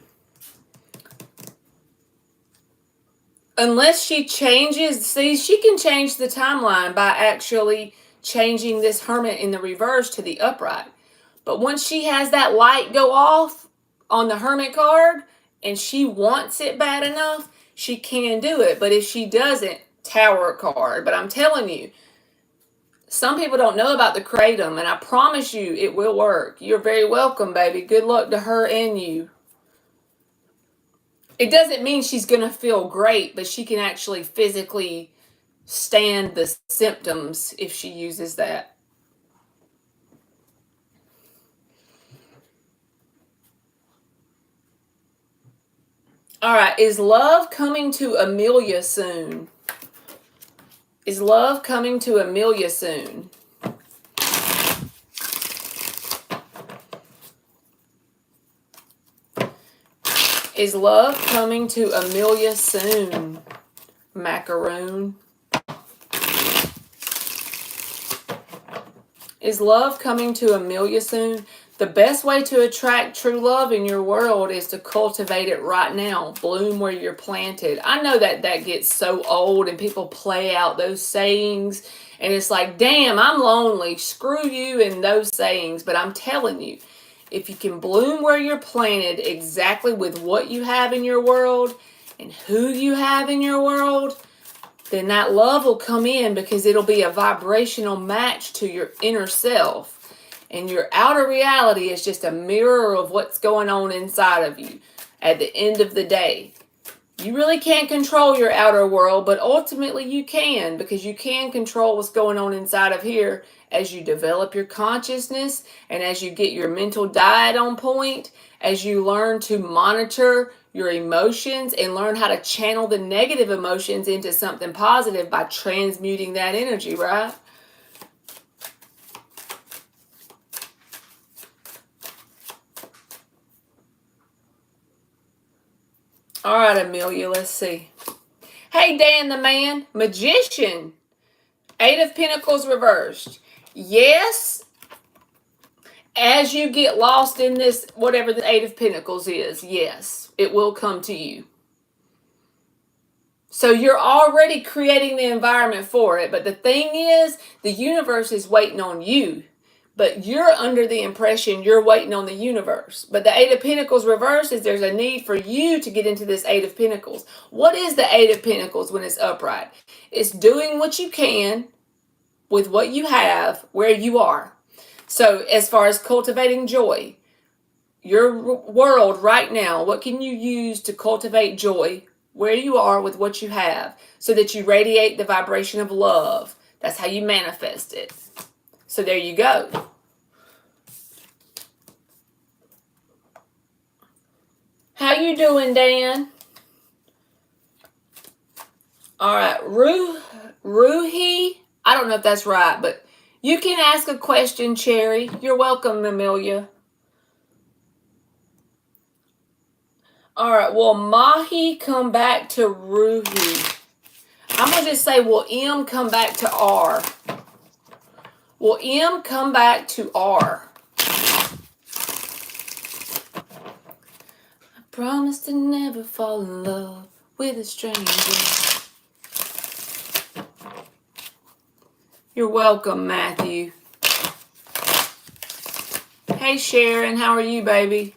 unless she changes, see, she can change the timeline by actually changing this Hermit in the reverse to the upright. But once she has that light go off on the Hermit card and she wants it bad enough, she can do it. But if she doesn't, Tower card. But I'm telling you, some people don't know about the Kratom, and I promise you it will work. You're very welcome, baby. Good luck to her and you. It doesn't mean she's going to feel great, but she can actually physically stand the symptoms if she uses that. All right, is love coming to Amelia soon? Is love coming to Amelia soon? Is love coming to Amelia soon? Macaroon. Is love coming to Amelia soon? The best way to attract true love in your world is to cultivate it right now. Bloom where you're planted. I know that gets so old and people play out those sayings and it's like, damn, I'm lonely. Screw you and those sayings. But I'm telling you, if you can bloom where you're planted exactly with what you have in your world and who you have in your world, then that love will come in because it'll be a vibrational match to your inner self. And your outer reality is just a mirror of what's going on inside of you at the end of the day. You really can't control your outer world, but ultimately you can, because you can control what's going on inside of here as you develop your consciousness and as you get your mental diet on point, as you learn to monitor your emotions and learn how to channel the negative emotions into something positive by transmuting that energy, right? All right, Amelia, let's see. Hey, Dan the man, Magician, 8 of Pentacles reversed. Yes, as you get lost in this, whatever the 8 of Pentacles is, yes, it will come to you. So you're already creating the environment for it. But the thing is, the universe is waiting on you. But you're under the impression you're waiting on the universe. But the 8 of Pentacles reversed is there's a need for you to get into this 8 of Pentacles. What is the 8 of Pentacles when it's upright? It's doing what you can with what you have where you are. So as far as cultivating joy, your world right now, what can you use to cultivate joy where you are with what you have so that you radiate the vibration of love? That's how you manifest it. So there you go. How you doing, Dan? All right, Ruhi. I don't know if that's right, but you can ask a question, Cherry. You're welcome, Amelia. All right, will Mahi come back to Ruhi? I'm going to just say, will M come back to R? Will M come back to R? I promise to never fall in love with a stranger. You're welcome, Matthew. Hey, Sharon, how are you, baby?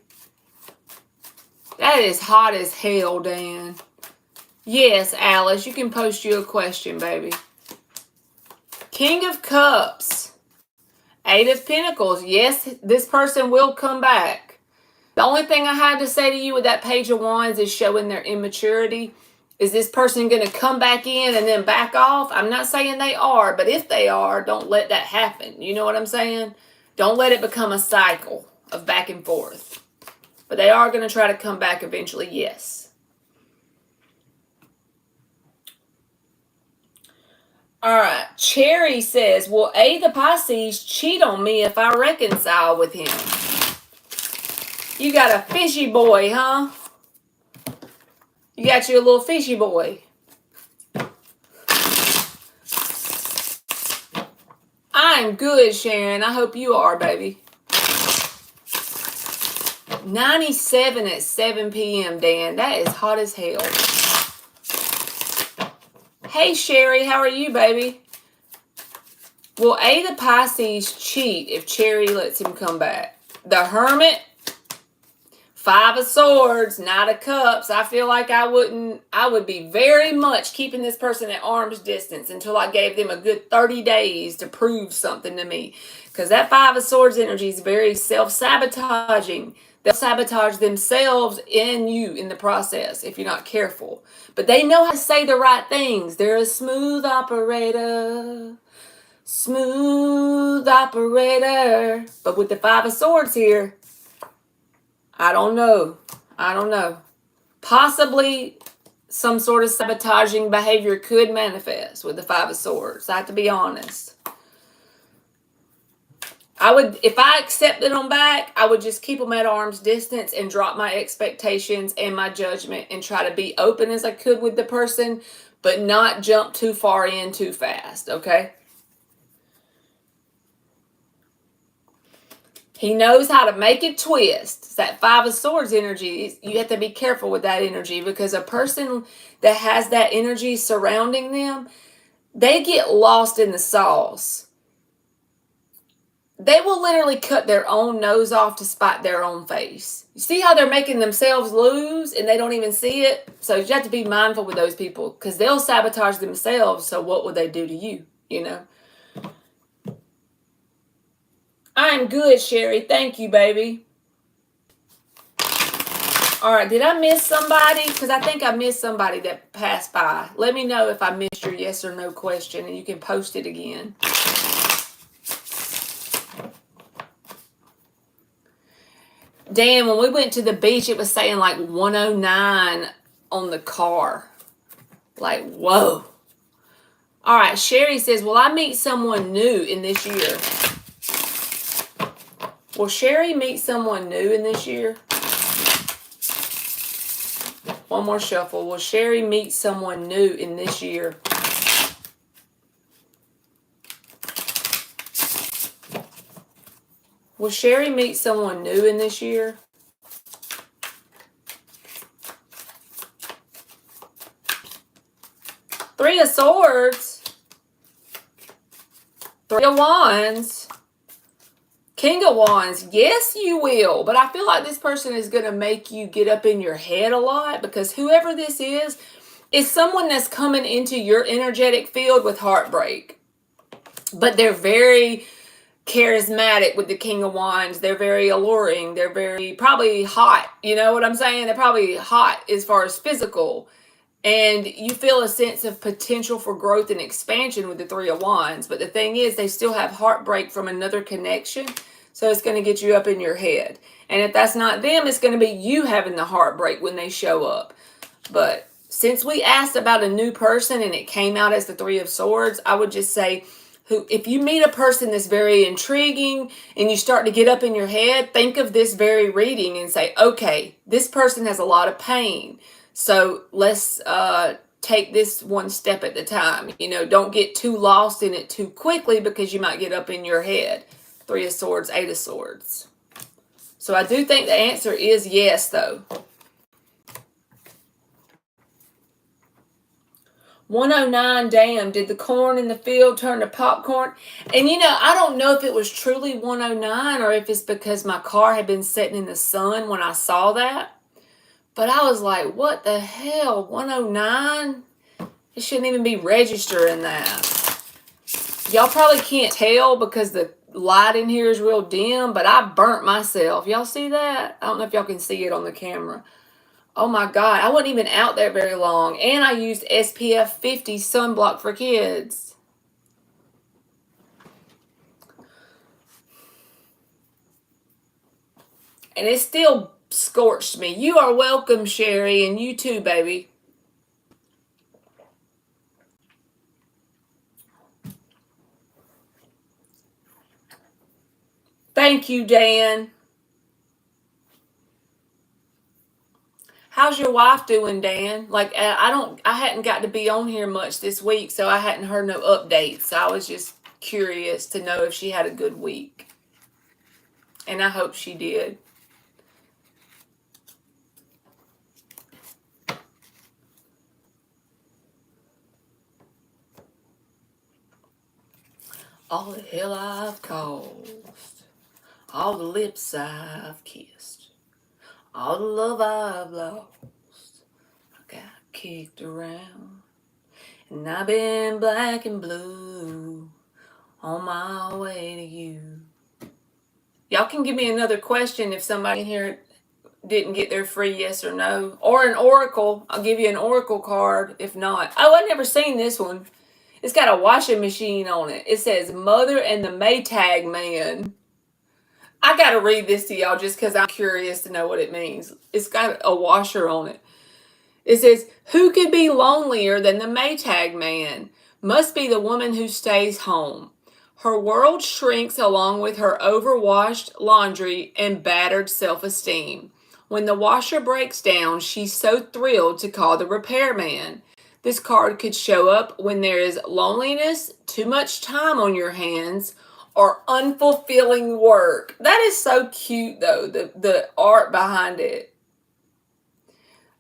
That is hot as hell, Dan. Yes, Alice, you can post you a question, baby. King of Cups. 8 of Pentacles. Yes, this person will come back. The only thing I had to say to you with that Page of Wands is showing their immaturity. Is this person going to come back in and then back off? I'm not saying they are, but if they are, don't let that happen. You know what I'm saying? Don't let it become a cycle of back and forth. But they are going to try to come back eventually, yes. All right. Cherry says, will A the Pisces cheat on me if I reconcile with him? You got a fishy boy, huh? You got your little fishy boy. I'm good, Sharon. I hope you are, baby. 97 at 7 p.m., Dan. That is hot as hell. Hey, Sherry, how are you, baby? Will A the Pisces cheat if Cherry lets him come back? The Hermit, 5 of Swords, Knight of Cups. I feel like I would be very much keeping this person at arm's distance until I gave them a good 30 days to prove something to me. Because that 5 of Swords energy is very self-sabotaging. They'll sabotage themselves and you in the process if you're not careful. But they know how to say the right things. They're a smooth operator. Smooth operator. But with the 5 of Swords here, I don't know. Possibly some sort of sabotaging behavior could manifest with the 5 of Swords. I have to be honest. If I accepted them back, I would just keep them at arm's distance and drop my expectations and my judgment and try to be open as I could with the person, but not jump too far in too fast, okay? He knows how to make it twist. It's that 5 of Swords energy. You have to be careful with that energy because a person that has that energy surrounding them, they get lost in the sauce. They will literally cut their own nose off to spite their own face. You see how they're making themselves lose and they don't even see it? So you have to be mindful with those people because they'll sabotage themselves. So what would they do to you, you know? I'm good, Sherry. Thank you, baby. All right, did I miss somebody? Because I think I missed somebody that passed by. Let me know if I missed your yes or no question, and you can post it again. Dan, when we went to the beach, it was saying like 109 on the car. Like, whoa. All right, Sherry says, will I meet someone new in this year? Will Sherry meet someone new in this year? One more shuffle. Will Sherry meet someone new in this year? Will Sherry meet someone new in this year? Three of Swords. 3 of Wands. King of Wands. Yes, you will. But I feel like this person is going to make you get up in your head a lot because whoever this is someone that's coming into your energetic field with heartbreak. But they're very charismatic with the King of Wands. They're very alluring. They're very probably hot. You know what I'm saying? They're probably hot as far as physical. And you feel a sense of potential for growth and expansion with the 3 of Wands. But the thing is, they still have heartbreak from another connection. So it's going to get you up in your head. And if that's not them, it's going to be you having the heartbreak when they show up. But since we asked about a new person and it came out as the 3 of Swords, I would just say, if you meet a person that's very intriguing and you start to get up in your head, think of this very reading and say, okay, this person has a lot of pain. So let's take this one step at a time. You know, don't get too lost in it too quickly because you might get up in your head. 3 of Swords, 8 of Swords. So I do think the answer is yes, though. 109, damn, did the corn in the field turn to popcorn? And you know, I don't know if it was truly 109 or if it's because my car had been sitting in the sun when I saw that. But I was like, what the hell, 109? It shouldn't even be registering that. Y'all probably can't tell because the light in here is real dim, but I burnt myself. Y'all see that? I don't know if y'all can see it on the camera. Oh my God, I wasn't even out there very long. And I used SPF 50 sunblock for kids. And it still scorched me. You are welcome, Sherry, and you too, baby. Thank you, Dan. How's your wife doing, Dan? Like, I hadn't got to be on here much this week, so I hadn't heard no updates. So I was just curious to know if she had a good week. And I hope she did. All the hell I've caused, all the lips I've kissed, all the love I've lost, I got kicked around, and I've been black and blue on my way to you. Y'all can give me another question if somebody in here didn't get their free yes or no. Or an oracle. I'll give you an oracle card if not. Oh, I've never seen this one. It's got a washing machine on it. It says Mother and the Maytag Man. I got to read this to y'all just because I'm curious to know what it means. It's got a washer on it. It says, who could be lonelier than the Maytag Man? Must be the woman who stays home. Her world shrinks along with her overwashed laundry and battered self-esteem. When the washer breaks down, she's so thrilled to call the repairman. This card could show up when there is loneliness, too much time on your hands, or unfulfilling work. That is so cute, though, the art behind it.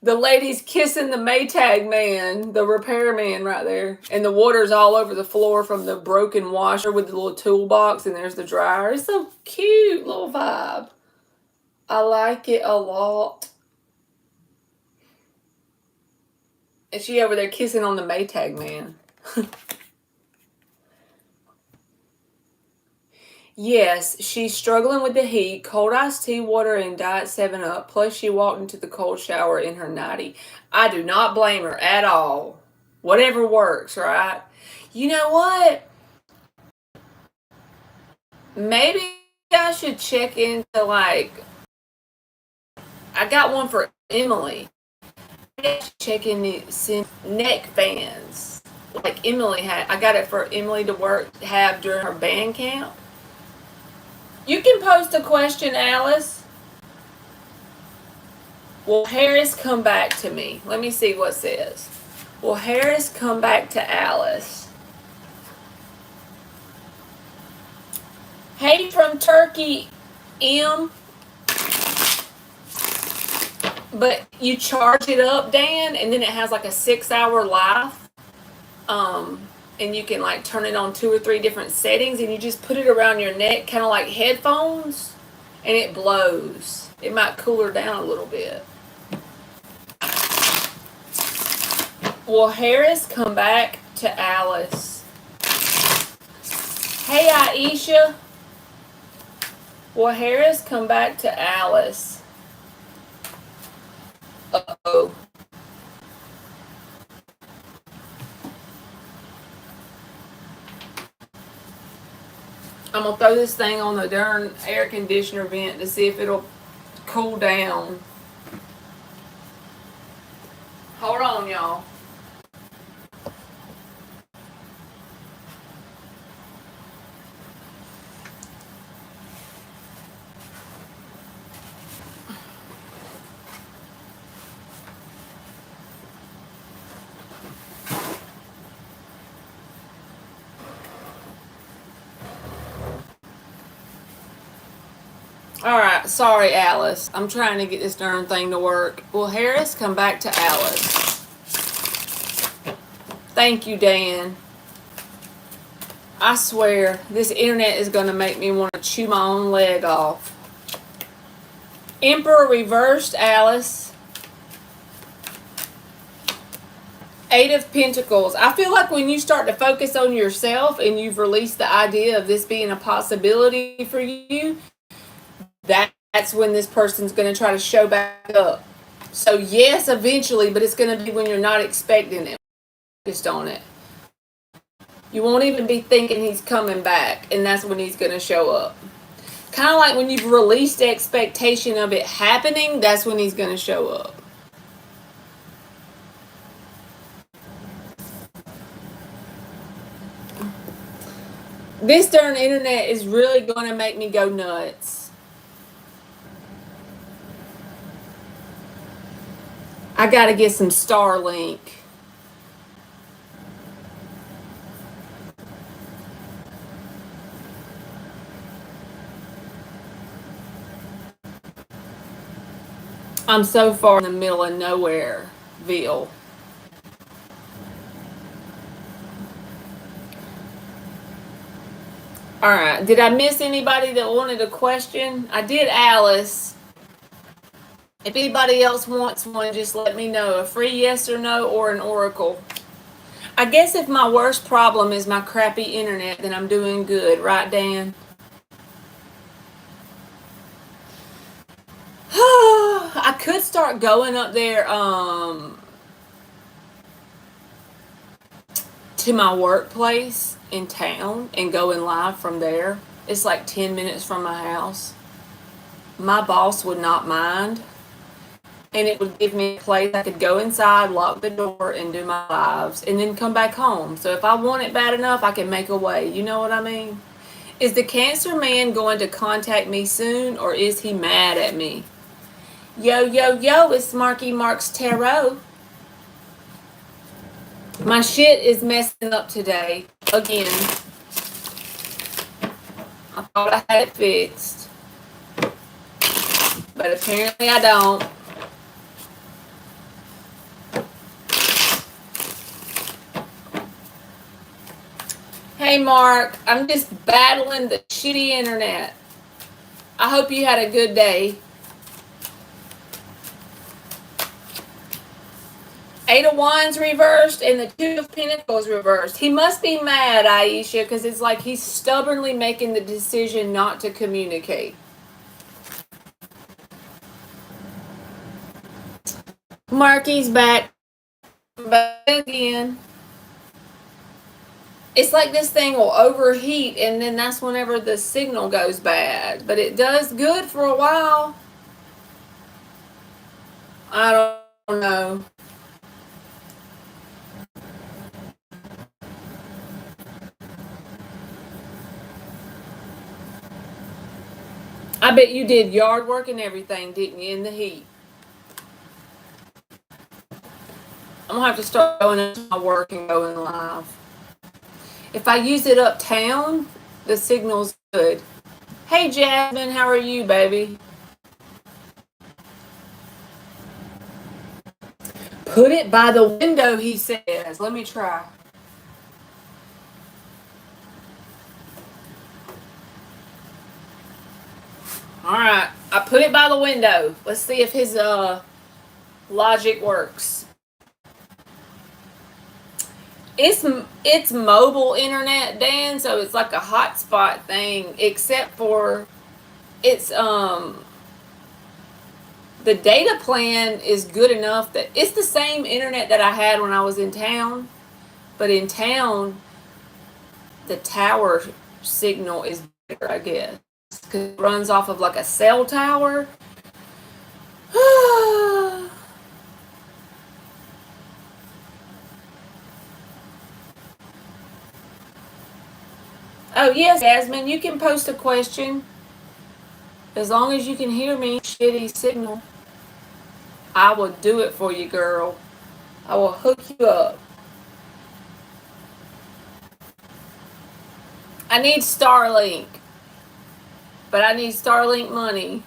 The lady's kissing the Maytag Man, the repairman right there. And the water's all over the floor from the broken washer with the little toolbox. And there's the dryer. It's so cute, little vibe. I like it a lot. And she over there kissing on the Maytag Man. Yes, she's struggling with the heat, cold iced tea, water, and Diet 7-Up, plus she walked into the cold shower in her nightie. I do not blame her at all. Whatever works, right? You know what? Maybe I should check into, like, I got one for Emily. I should check in the neck fans. Like Emily had. I got it for Emily to have during her band camp. You can post a question, Alice. Will Harris come back to me? Let me see what it says. Will Harris come back to Alice? Hey from Turkey, M. But you charge it up, Dan, and then it has like a 6-hour life. And you can like turn it on 2 or 3 different settings, and you just put it around your neck, kind of like headphones, and it blows. It might cool her down a little bit. Will Harris come back to Alice? Hey, Aisha. Will Harris come back to Alice? Uh-oh. I'm going to throw this thing on the darn air conditioner vent to see if it'll cool down. Hold on, y'all. Alright, sorry, Alice. I'm trying to get this darn thing to work. Will Harris come back to Alice? Thank you, Dan. I swear, this internet is going to make me want to chew my own leg off. Emperor reversed, Alice. 8 of Pentacles. I feel like when you start to focus on yourself and you've released the idea of this being a possibility for you, that's when this person's going to try to show back up. So yes, eventually, but it's going to be when you're not expecting it. Focused on it. You won't even be thinking he's coming back, and that's when he's going to show up. Kind of like when you've released the expectation of it happening, that's when he's going to show up. This darn internet is really going to make me go nuts. I gotta get some Starlink. I'm so far in the middle of nowhereville. All right. Did I miss anybody that wanted a question? I did Alice. If anybody else wants one, just let me know. A free yes or no or an oracle. I guess if my worst problem is my crappy internet, then I'm doing good. Right, Dan? I could start going up there to my workplace in town and going live from there. It's like 10 minutes from my house. My boss would not mind. And it would give me a place I could go inside, lock the door, and do my lives, and then come back home. So if I want it bad enough, I can make a way. You know what I mean? Is the Cancer man going to contact me soon, or is he mad at me? Yo, yo, yo, it's Marky Mark's Tarot. My shit is messing up today. Again. I thought I had it fixed. But apparently I don't. Hey Mark, I'm just battling the shitty internet. I hope you had a good day. 8 of Wands reversed and the 2 of Pentacles reversed. He must be mad, Aisha, because it's like he's stubbornly making the decision not to communicate. Marky's back again. It's like this thing will overheat, and then that's whenever the signal goes bad. But it does good for a while. I don't know. I bet you did yard work and everything, didn't you, in the heat? I'm going to have to start going into my work and going live. If I use it uptown, the signal's good. Hey, Jasmine, how are you, baby? Put it by the window, he says. Let me try. All right, I put it by the window. Let's see if his logic works. It's mobile internet, Dan, so it's like a hotspot thing, except for it's the data plan is good enough that it's the same internet that I had when I was in town, but in town the tower signal is better, I guess, because it runs off of like a cell tower. Oh, yes, Jasmine, you can post a question. As long as you can hear me, shitty signal, I will do it for you, girl. I will hook you up. I need Starlink, but I need Starlink money.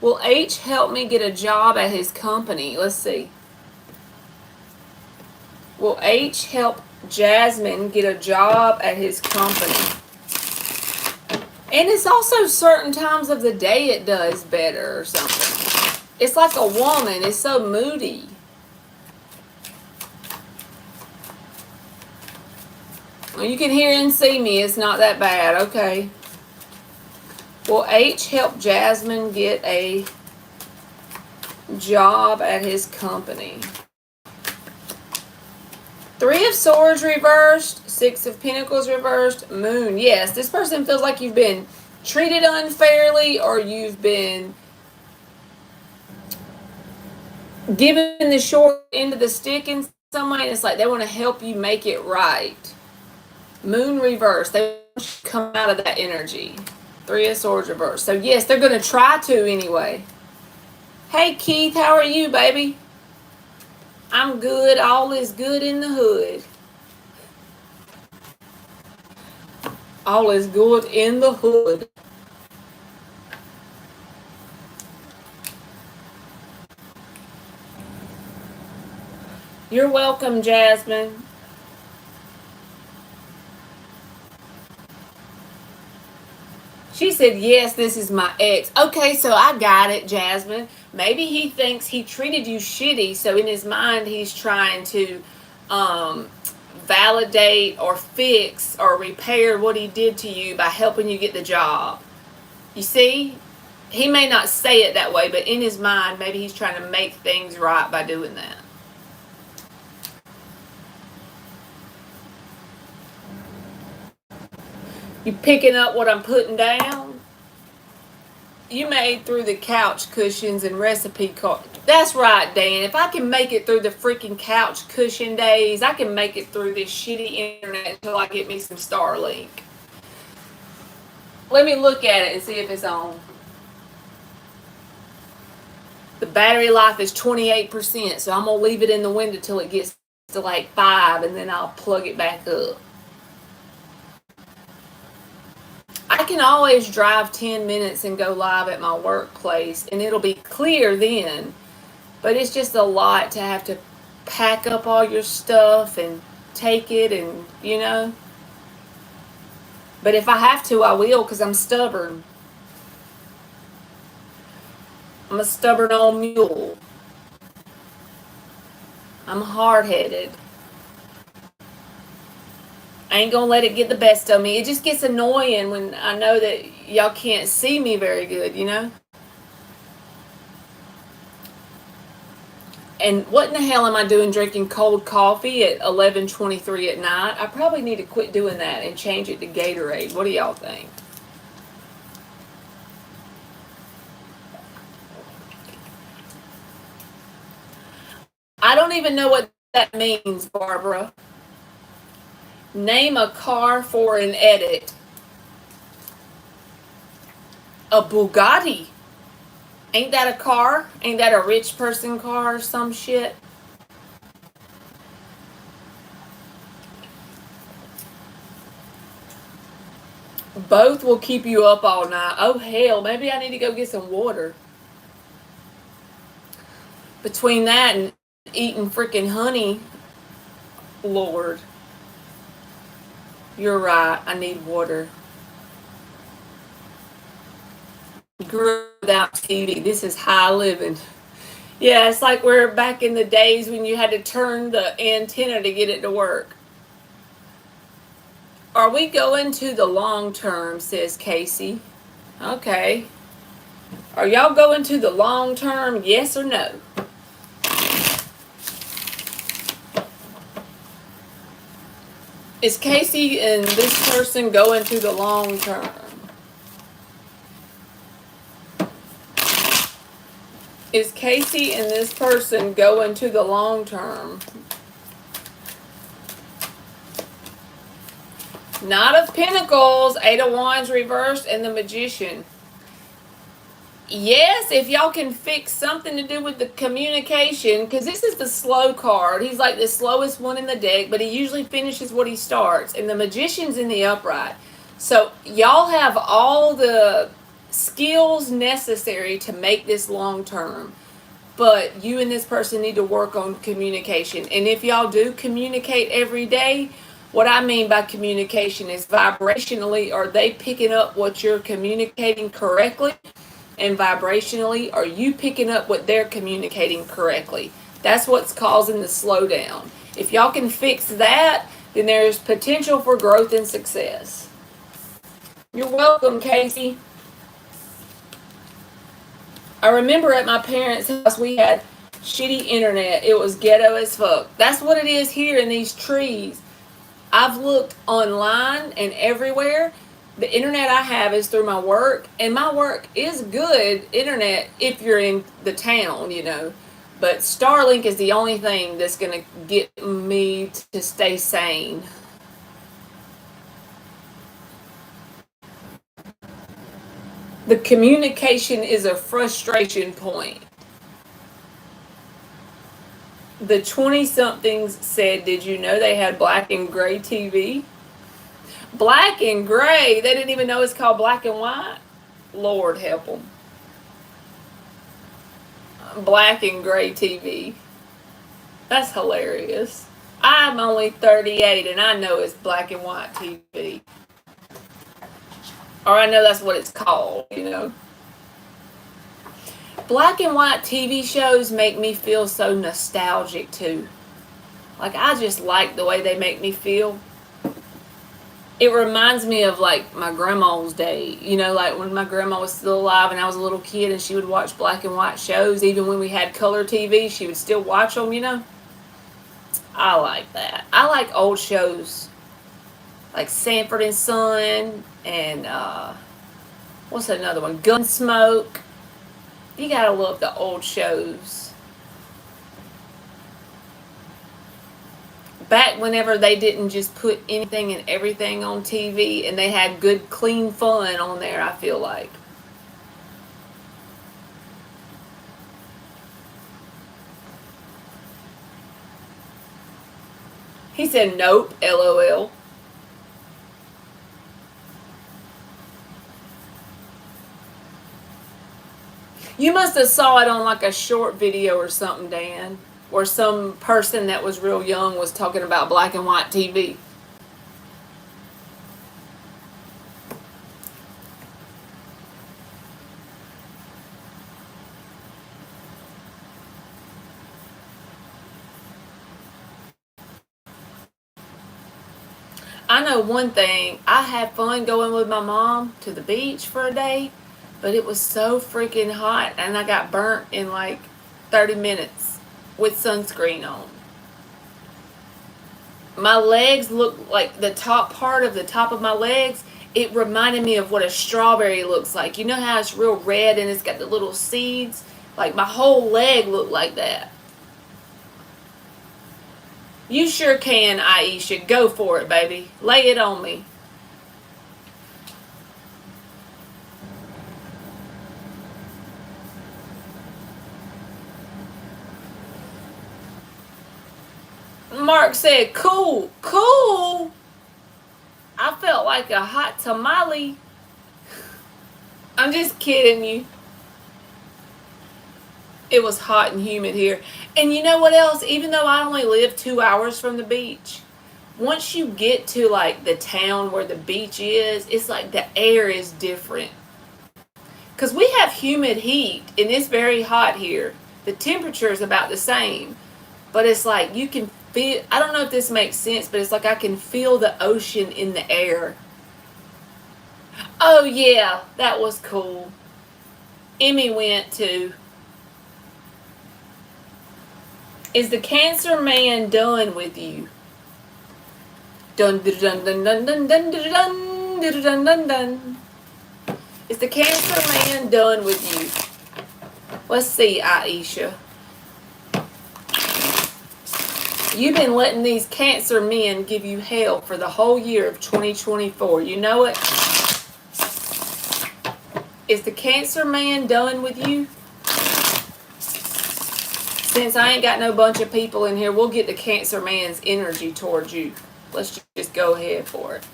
Will H help me get a job at his company? Let's see. Will H help Jasmine get a job at his company? And it's also certain times of the day it does better or something. It's like a woman. It's so moody. Well, you can hear and see me. It's not that bad. Okay. Will H help Jasmine get a job at his company? 3 of Swords reversed, 6 of Pentacles reversed, Moon. Yes, this person feels like you've been treated unfairly or you've been given the short end of the stick in some way. It's like they want to help you make it right. Moon reversed. They want you to come out of that energy. 3 of Swords reversed. So yes, they're going to try to anyway. Hey Keith, how are you, baby? I'm good. All is good in the hood. All is good in the hood. You're welcome, Jasmine. said, yes, this is my ex. Okay, so I got it, Jasmine. Maybe he thinks he treated you shitty, so in his mind he's trying to um, validate or fix or repair what he did to you by helping you get the job. You see? He may not say it that way, but in his mind, maybe he's trying to make things right by doing that. You picking up what I'm putting down? You made through the couch cushions and recipe cards. That's right, Dan. If I can make it through the freaking couch cushion days, I can make it through this shitty internet until I get me some Starlink. Let me look at it and see if it's on. The battery life is 28%, so I'm going to leave it in the window till it gets to like 5, and then I'll plug it back up. I can always drive 10 minutes and go live at my workplace, and it'll be clear then. But it's just a lot to have to pack up all your stuff and take it, and you know. But if I have to, I will, because I'm stubborn. I'm a stubborn old mule. I'm hard-headed. I ain't gonna let it get the best of me. It just gets annoying when I know that y'all can't see me very good, you know? And what in the hell am I doing drinking cold coffee at 11:23 at night? I probably need to quit doing that and change it to Gatorade. What do y'all think? I don't even know what that means, Barbara. Name a car for an edit. A Bugatti. Ain't that a car? Ain't that a rich person car or some shit? Both will keep you up all night. Oh hell, maybe I need to go get some water. Between that and eating freaking honey, Lord. You're right, I need water. Grew up without TV. This is high living. Yeah, it's like we're back in the days when you had to turn the antenna to get it to work. Are we going to the long term, says Casey. Okay. Are y'all going to the long term, yes or no? Is Casey and this person going to the long term? Is Casey and this person going to the long term? Knight of Pentacles, Eight of Wands reversed, and the Magician. Yes, if y'all can fix something to do with the communication, because this is the slow card. He's like the slowest one in the deck, but he usually finishes what he starts. And the Magician's in the upright. So y'all have all the skills necessary to make this long term. But you and this person need to work on communication. And if y'all do communicate every day, what I mean by communication is vibrationally, are they picking up what you're communicating correctly? And vibrationally, are you picking up what they're communicating correctly? That's what's causing the slowdown. If y'all can fix that, then there's potential for growth and success. You're welcome, Casey. I remember at my parents' house we had shitty internet. It was ghetto as fuck. That's what it is here in these trees. I've looked online and everywhere. The internet I have is through my work, and my work is good internet if you're in the town, you know. But Starlink is the only thing that's going to get me to stay sane. The communication is a frustration point. The 20-somethings said, did you know they had black and gray TV? Black and gray? They didn't even know it's called black and white? Lord help them. Black and gray TV. That's hilarious. I'm only 38 and I know it's black and white TV. Or I know that's what it's called, Black and white TV shows make me feel so nostalgic too. Like, I just like the way they make me feel. It reminds me of like my grandma's day, like when my grandma was still alive and I was a little kid and she would watch black and white shows. Even when we had color TV, she would still watch them. I like that. I like old shows like Sanford and Son and what's another one? Gunsmoke. You gotta love the old shows. Back whenever they didn't just put anything and everything on TV and they had good, clean fun on there, I feel like. He said, nope, LOL. You must have saw it on like a short video or something, Dan, where some person that was real young was talking about black and white TV. I know one thing. I had fun going with my mom to the beach for a day, but it was so freaking hot and I got burnt in like 30 minutes with sunscreen on. My legs looked like the top part of the top of my legs. It reminded me of what a strawberry looks like. You know how it's real red and it's got the little seeds? Like my whole leg looked like that. You sure can, Aisha. Go for it, baby. Lay it on me. Mark said, cool. Cool? I felt like a hot tamale. I'm just kidding you. It was hot and humid here. And you know what else? Even though I only live 2 hours from the beach, once you get to like the town where the beach is, it's like the air is different. Because we have humid heat and it's very hot here. The temperature is about the same. But it's like you can feel, I don't know if this makes sense, but it's like I can feel the ocean in the air. Oh yeah, that was cool. Emmy went too. Is the cancer man done with you? Dun dun dun dun dun dun dun dun dun dun dun dun. Is the cancer man done with you? Let's see, Aisha. You've been letting these cancer men give you hell for the whole year of 2024. You know it? Is the cancer man done with you? Since I ain't got no bunch of people in here, we'll get the cancer man's energy towards you. Let's just go ahead for it.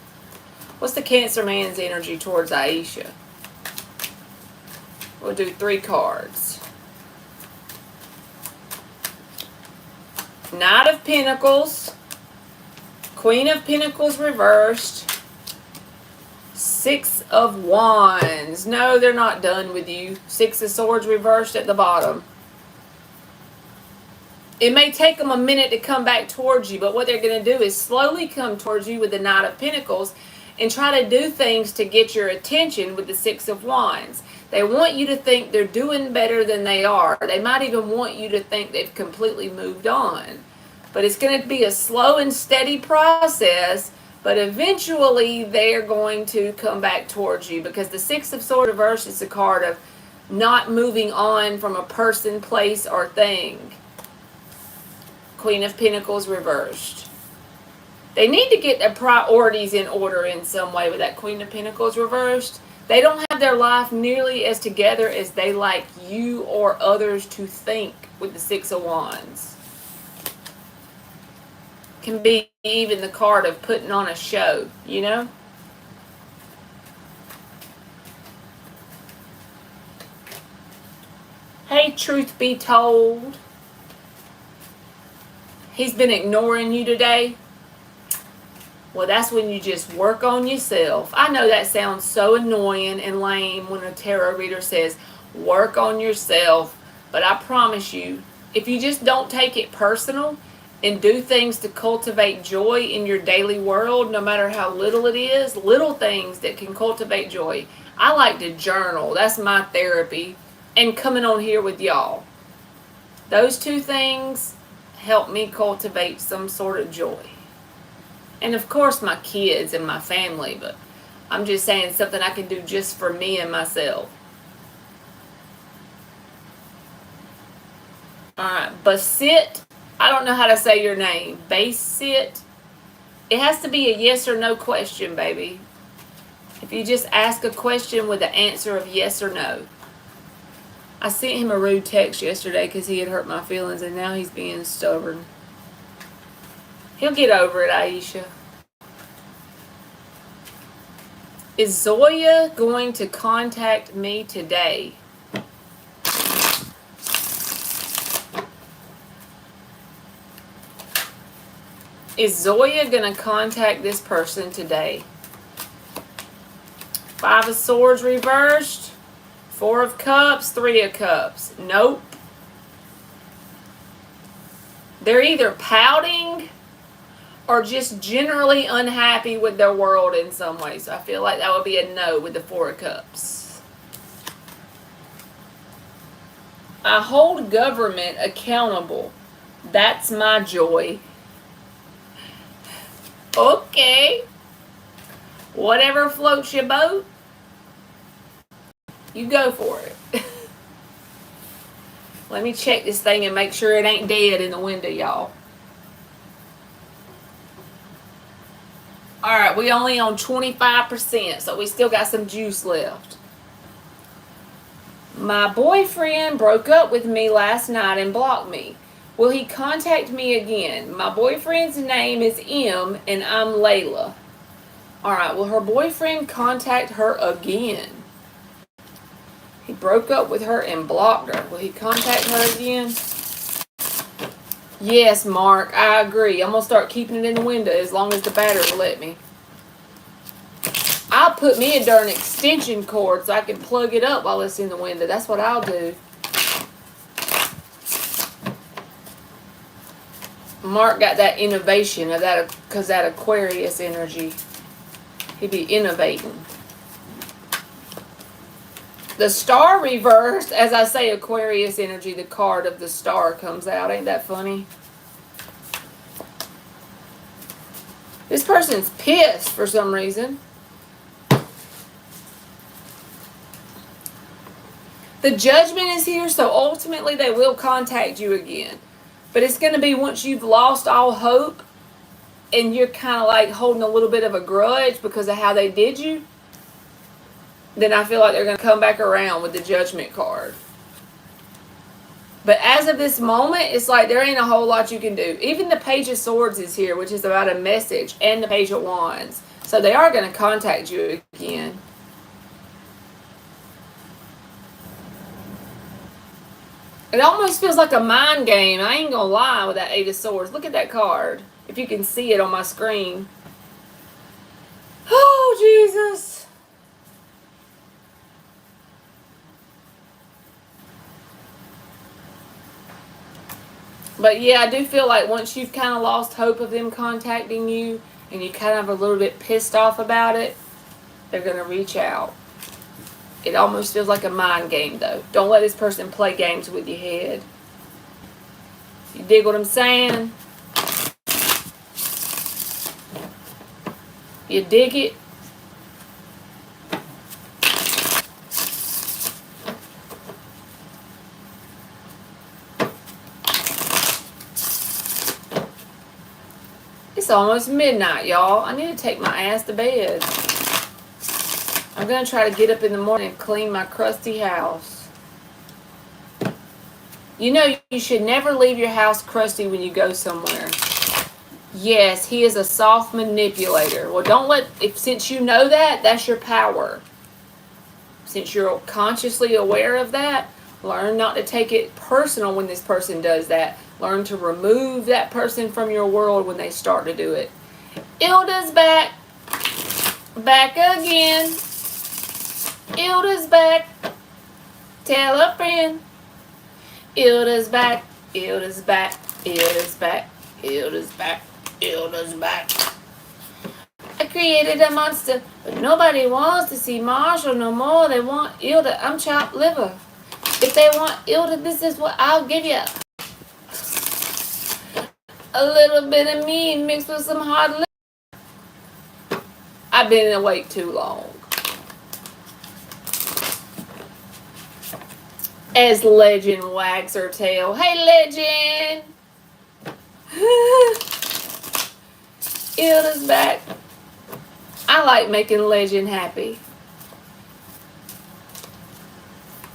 What's the cancer man's energy towards Aisha? We'll do 3 cards. Knight of Pentacles, Queen of Pentacles reversed, 6 of Wands. No, they're not done with you. 6 of Swords reversed at the bottom. It may take them a minute to come back towards you, but what they're going to do is slowly come towards you with the Knight of Pentacles and try to do things to get your attention with the 6 of Wands. They want you to think they're doing better than they are. They might even want you to think they've completely moved on. But it's going to be a slow and steady process, but eventually they're going to come back towards you because the 6 of Swords reversed is a card of not moving on from a person, place, or thing. Queen of Pentacles reversed. They need to get their priorities in order in some way with that Queen of Pentacles reversed. They don't have their life nearly as together as they like you or others to think with the 6 of Wands. Can be even the card of putting on a show, you know? Hey, truth be told. He's been ignoring you today. Well, that's when you just work on yourself. I know that sounds so annoying and lame when a tarot reader says, work on yourself. But I promise you, if you just don't take it personal and do things to cultivate joy in your daily world, no matter how little it is, little things that can cultivate joy. I like to journal. That's my therapy. And coming on here with y'all. Those two things help me cultivate some sort of joy. And of course my kids and my family, but I'm just saying something I can do just for me and myself. Alright, Basit. I don't know how to say your name. Basit. It has to be a yes or no question, baby. If you just ask a question with the answer of yes or no. I sent him a rude text yesterday because he had hurt my feelings, and now he's being stubborn. He'll get over it, Aisha. Is Zoya going to contact me today? Is Zoya going to contact this person today? 5 of Swords reversed. 4 of Cups, 3 of Cups. Nope. They're either pouting or just generally unhappy with their world in some way. So I feel like that would be a no with the 4 of Cups. I hold government accountable. That's my joy. Okay. Whatever floats your boat, you go for it. Let me check this thing and make sure it ain't dead in the window, y'all. Alright, we only on 25%, so we still got some juice left. My boyfriend broke up with me last night and blocked me. Will he contact me again? My boyfriend's name is M and I'm Layla. Alright, will her boyfriend contact her again? He broke up with her and blocked her. Will he contact her again? Yes, Mark, I agree. I'm going to start keeping it in the window as long as the battery will let me. I'll put me a darn extension cord so I can plug it up while it's in the window. That's what I'll do. Mark got that innovation of that, because that Aquarius energy. He'd be innovating. The star reversed, as I say Aquarius energy, the card of the star comes out. Ain't that funny? This person's pissed for some reason. The judgment is here, so ultimately they will contact you again. But it's going to be once you've lost all hope and you're kind of like holding a little bit of a grudge because of how they did you. Then I feel like they're going to come back around with the judgment card. But as of this moment, it's like there ain't a whole lot you can do. Even the Page of Swords is here, which is about a message, and the Page of Wands. So they are going to contact you again. It almost feels like a mind game. I ain't going to lie with that 8 of Swords. Look at that card. If you can see it on my screen. Oh, Jesus. But yeah, I do feel like once you've kind of lost hope of them contacting you and you kind of a little bit pissed off about it, they're going to reach out. It almost feels like a mind game, though. Don't let this person play games with your head. You dig what I'm saying? You dig it? It's almost midnight, y'all. I need to take my ass to bed. I'm going to try to get up in the morning and clean my crusty house. You know, you should never leave your house crusty when you go somewhere. Yes, he is a soft manipulator. Well, don't let, since you know that, that's your power. Since you're consciously aware of that, learn not to take it personal when this person does that. Learn to remove that person from your world when they start to do it. Ilda's back. Back again. Ilda's back. Tell a friend. Ilda's back. Ilda's back. Ilda's back. Ilda's back. Ilda's back. I created a monster, but nobody wants to see Marshall no more. They want Ilda. I'm chopped liver. If they want Ilda, this is what I'll give you. A little bit of me mixed with some hard liquor. I've been awake too long. As Legend wags her tail. Hey, Legend! Ilda's back. I like making Legend happy.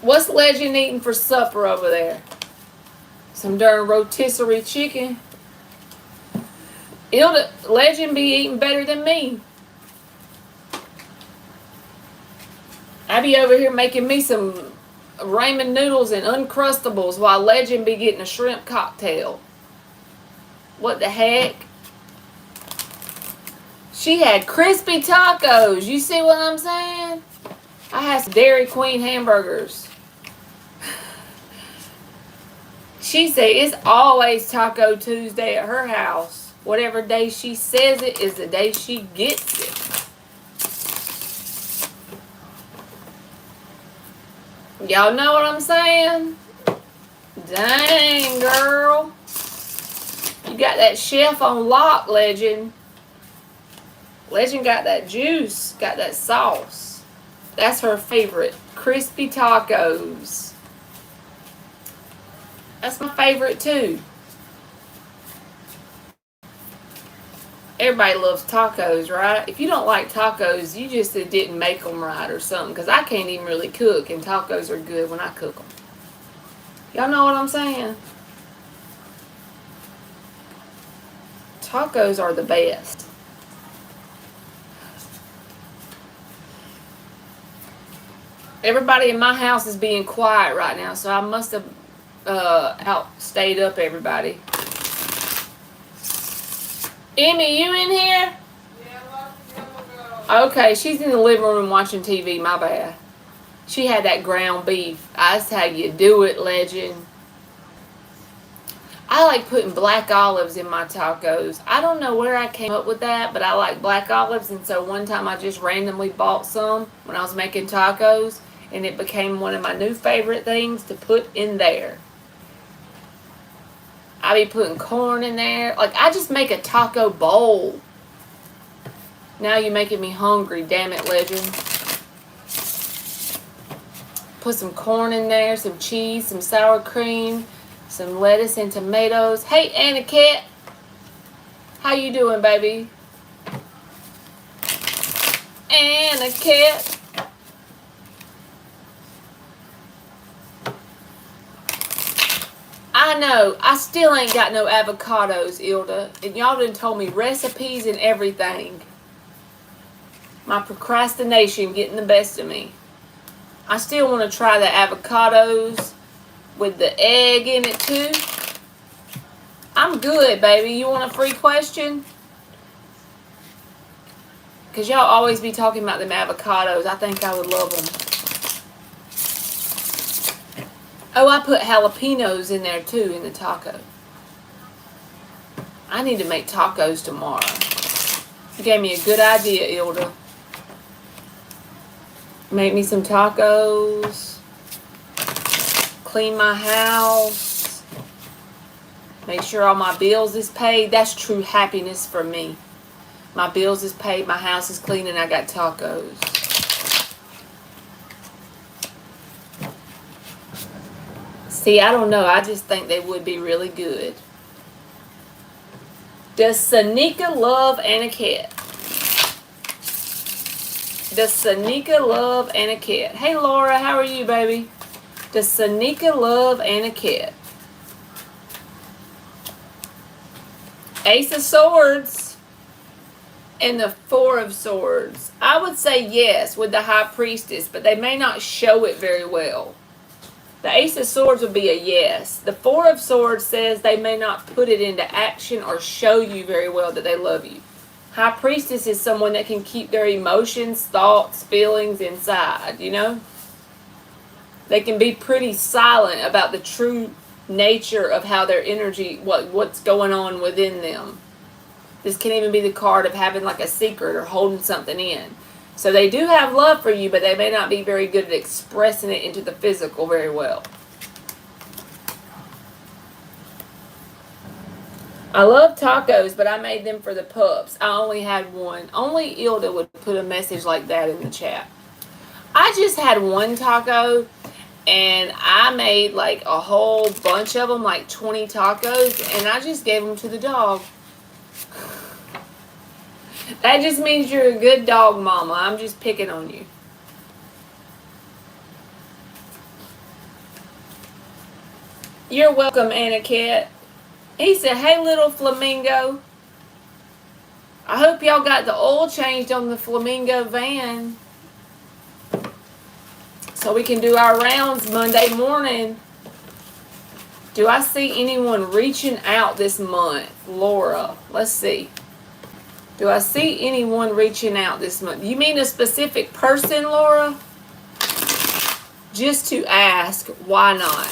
What's Legend eating for supper over there? Some darn rotisserie chicken. Legend be eating better than me. I be over here making me some ramen noodles and Uncrustables while Legend be getting a shrimp cocktail. What the heck? She had crispy tacos. You see what I'm saying? I had some Dairy Queen hamburgers. She said it's always Taco Tuesday at her house. Whatever day she says it is the day she gets it. Y'all know what I'm saying? Dang, girl. You got that chef on lock, Legend. Legend got that juice, got that sauce. That's her favorite. Crispy tacos. That's my favorite too. Everybody loves tacos, right? If you don't like tacos, you just didn't make them right or something. Because I can't even really cook, and tacos are good when I cook them. Y'all know what I'm saying? Tacos are the best. Everybody in my house is being quiet right now, so I must have outstayed up everybody. Emmy, you in here? Yeah, okay, she's in the living room watching TV. My bad. She had that ground beef. That's how you do it, Legend. I like putting black olives in my tacos. I don't know where I came up with that, but I like black olives, and so one time I just randomly bought some when I was making tacos, and it became one of my new favorite things to put in there. I be putting corn in there. Like, I just make a taco bowl. Now you're making me hungry, damn it, Legend. Put some corn in there, some cheese, some sour cream, some lettuce and tomatoes. Hey, Anna Cat. How you doing, baby? Anna Cat. I know. I still ain't got no avocados, Ilda. And y'all done told me recipes and everything. My procrastination getting the best of me. I still want to try the avocados with the egg in it too. I'm good, baby. You want a free question? Because y'all always be talking about them avocados. I think I would love them. Oh, I put jalapenos in there too in the taco. I need to make tacos tomorrow. You gave me a good idea, Ilda. Make me some tacos. Clean my house. Make sure all my bills is paid. That's true happiness for me. My bills is paid, my house is clean, and I got tacos. See, I don't know. I just think they would be really good. Does Sanika love Anna Cat? Does Sanika love Anna Cat? Hey, Laura, how are you, baby? Does Sanika love Anna Cat? Ace of Swords and the Four of Swords. I would say yes with the High Priestess, but they may not show it very well. The Ace of Swords would be a yes. The Four of Swords says they may not put it into action or show you very well that they love you. High priestess is someone that can keep their emotions, thoughts, feelings inside, you know? They can be pretty silent about the true nature of how their energy, what's going on within them. This can even be the card of having like a secret or holding something in. So they do have love for you, but they may not be very good at expressing it into the physical very well. I love tacos, but I made them for the pups. I only had one. Only Ilda would put a message like that in the chat. I just had one taco, and I made like a whole bunch of them, like 20 tacos, and I just gave them to the dog. That just means you're a good dog mama. I'm just picking on you. You're welcome, Anna Cat. He said, hey, little flamingo. I hope y'all got the oil changed on the flamingo van so we can do our rounds Monday morning. Do I see anyone reaching out this month? Laura, let's see. Do I see anyone reaching out this month? You mean a specific person, Laura? Just to ask, why not?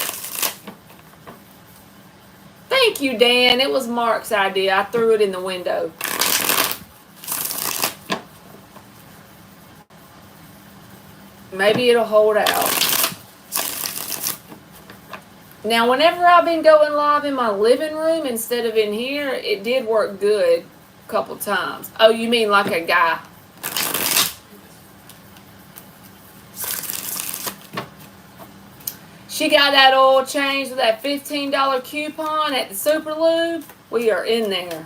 Thank you, Dan. It was Mark's idea. I threw it in the window. Maybe it'll hold out. Now, whenever I've been going live in my living room instead of in here, it did work good a couple times. Oh, you mean like a guy? She got that oil changed with that $15 coupon at the Super Lube. We are in there.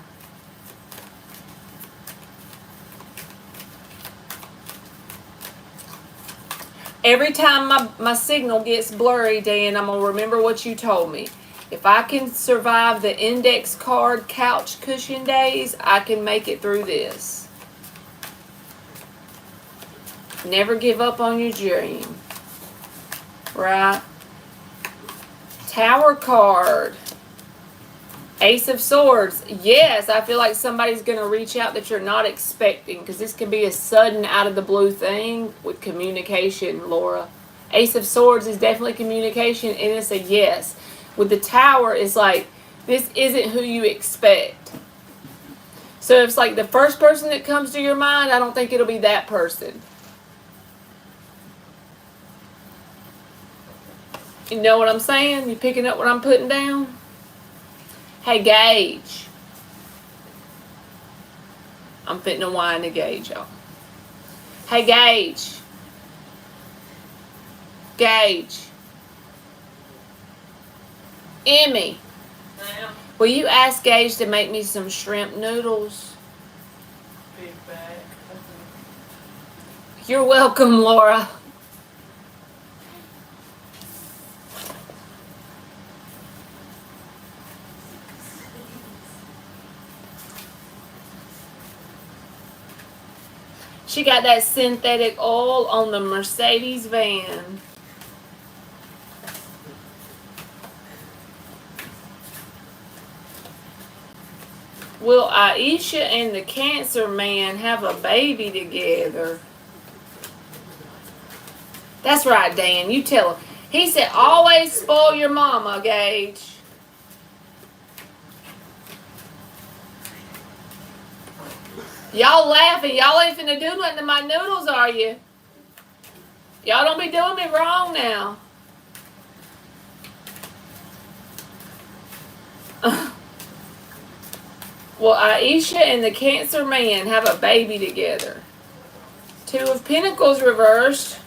Every time my signal gets blurry, Dan, I'm going to remember what you told me. If I can survive the index card couch cushion days, I can make it through this. Never give up on your dream. Right? Tower card. Ace of Swords. Yes, I feel like somebody's going to reach out that you're not expecting, because this can be a sudden out of the blue thing with communication, Laura. Ace of Swords is definitely communication, and it's a yes. With the Tower, it's like, this isn't who you expect. So if it's like the first person that comes to your mind, I don't think it'll be that person. You know what I'm saying? You picking up what I'm putting down? Hey, Gage. I'm fitting to wind to Gage, y'all. Hey, Gage. Gage. Emmy. Ma'am. Will you ask Gage to make me some shrimp noodles? Big bag. You're welcome, Laura. She got that synthetic oil on the Mercedes van. Will Aisha and the Cancer Man have a baby together? That's right, Dan. You tell him. He said, always spoil your mama, Gage. Y'all laughing. Y'all ain't finna do nothing to my noodles, are you? Y'all don't be doing me wrong now. Well, Aisha and the Cancer Man have a baby together. Two of Pentacles reversed.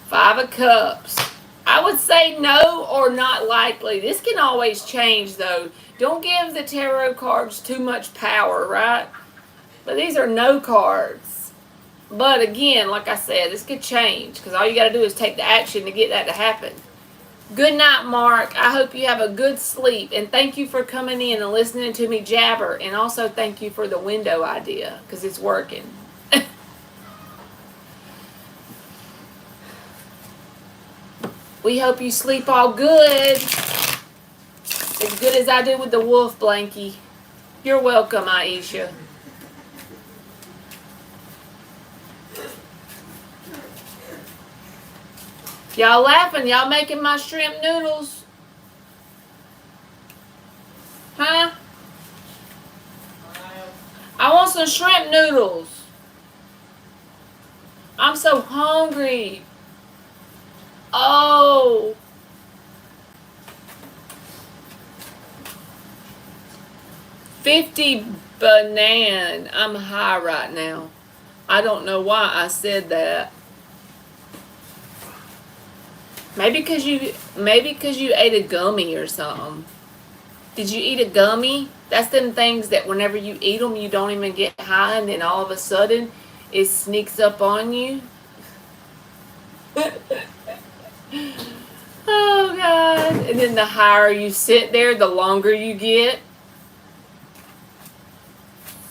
Five of Cups. I would say no or not likely. This can always change, though. Don't give the tarot cards too much power, right? But these are no cards. But again, like I said, this could change, because all you got to do is take the action to get that to happen. Good night, Mark. I hope you have a good sleep. And thank you for coming in and listening to me jabber. And also thank you for the window idea, because it's working. We hope you sleep all good. As good as I do with the wolf blankie. You're welcome, Aisha. Y'all laughing? Y'all making my shrimp noodles? Huh? I want some shrimp noodles. I'm so hungry. Oh. $50 banan. I'm high right now. I don't know why I said that. Maybe cause you ate a gummy or something. Did you eat a gummy? That's them things that whenever you eat them, you don't even get high, and then all of a sudden, it sneaks up on you. Oh God! And then the higher you sit there, the longer you get.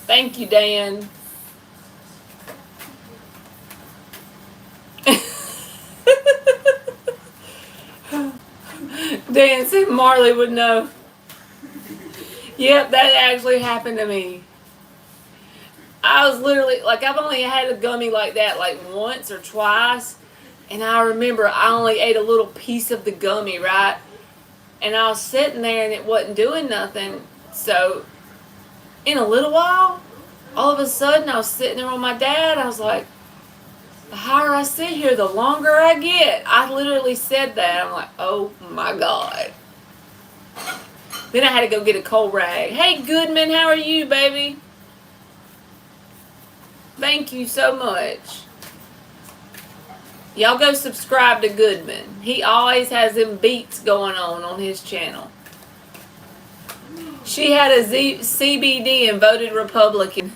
Thank you, Dan. Dan said Marley would know. Yep, that actually happened to me. I was literally, like, I've only had a gummy like that like once or twice. And I remember I only ate a little piece of the gummy, right? And I was sitting there and it wasn't doing nothing. So, in a little while, all of a sudden I was sitting there with my dad. I was like, the higher I sit here, the longer I get. I literally said that. I'm like, oh my God. Then I had to go get a cold rag. Hey, Goodman, how are you, baby? Thank you so much. Y'all go subscribe to Goodman. He always has them beats going on his channel. She had a CBD and voted Republican.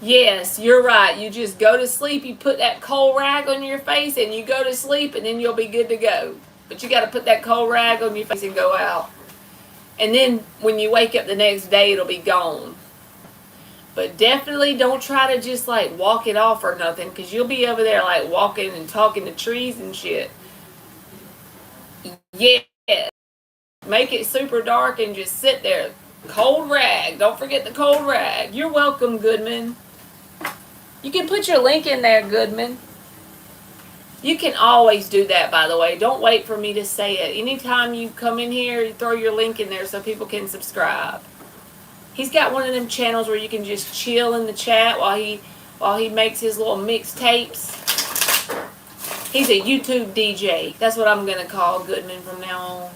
Yes, you're right. You just go to sleep, you put that cold rag on your face, and you go to sleep, and then you'll be good to go. But you got to put that cold rag on your face and go out. And then when you wake up the next day, it'll be gone. But definitely don't try to just like walk it off or nothing, because you'll be over there like walking and talking to trees and shit. Yeah. Make it super dark and just sit there. Cold rag. Don't forget the cold rag. You're welcome, Goodman. You can put your link in there, Goodman. You can always do that, by the way. Don't wait for me to say it. Anytime you come in here, you throw your link in there so people can subscribe. He's got one of them channels where you can just chill in the chat while he makes his little mixtapes. He's a YouTube DJ. That's what I'm gonna call Goodman from now on.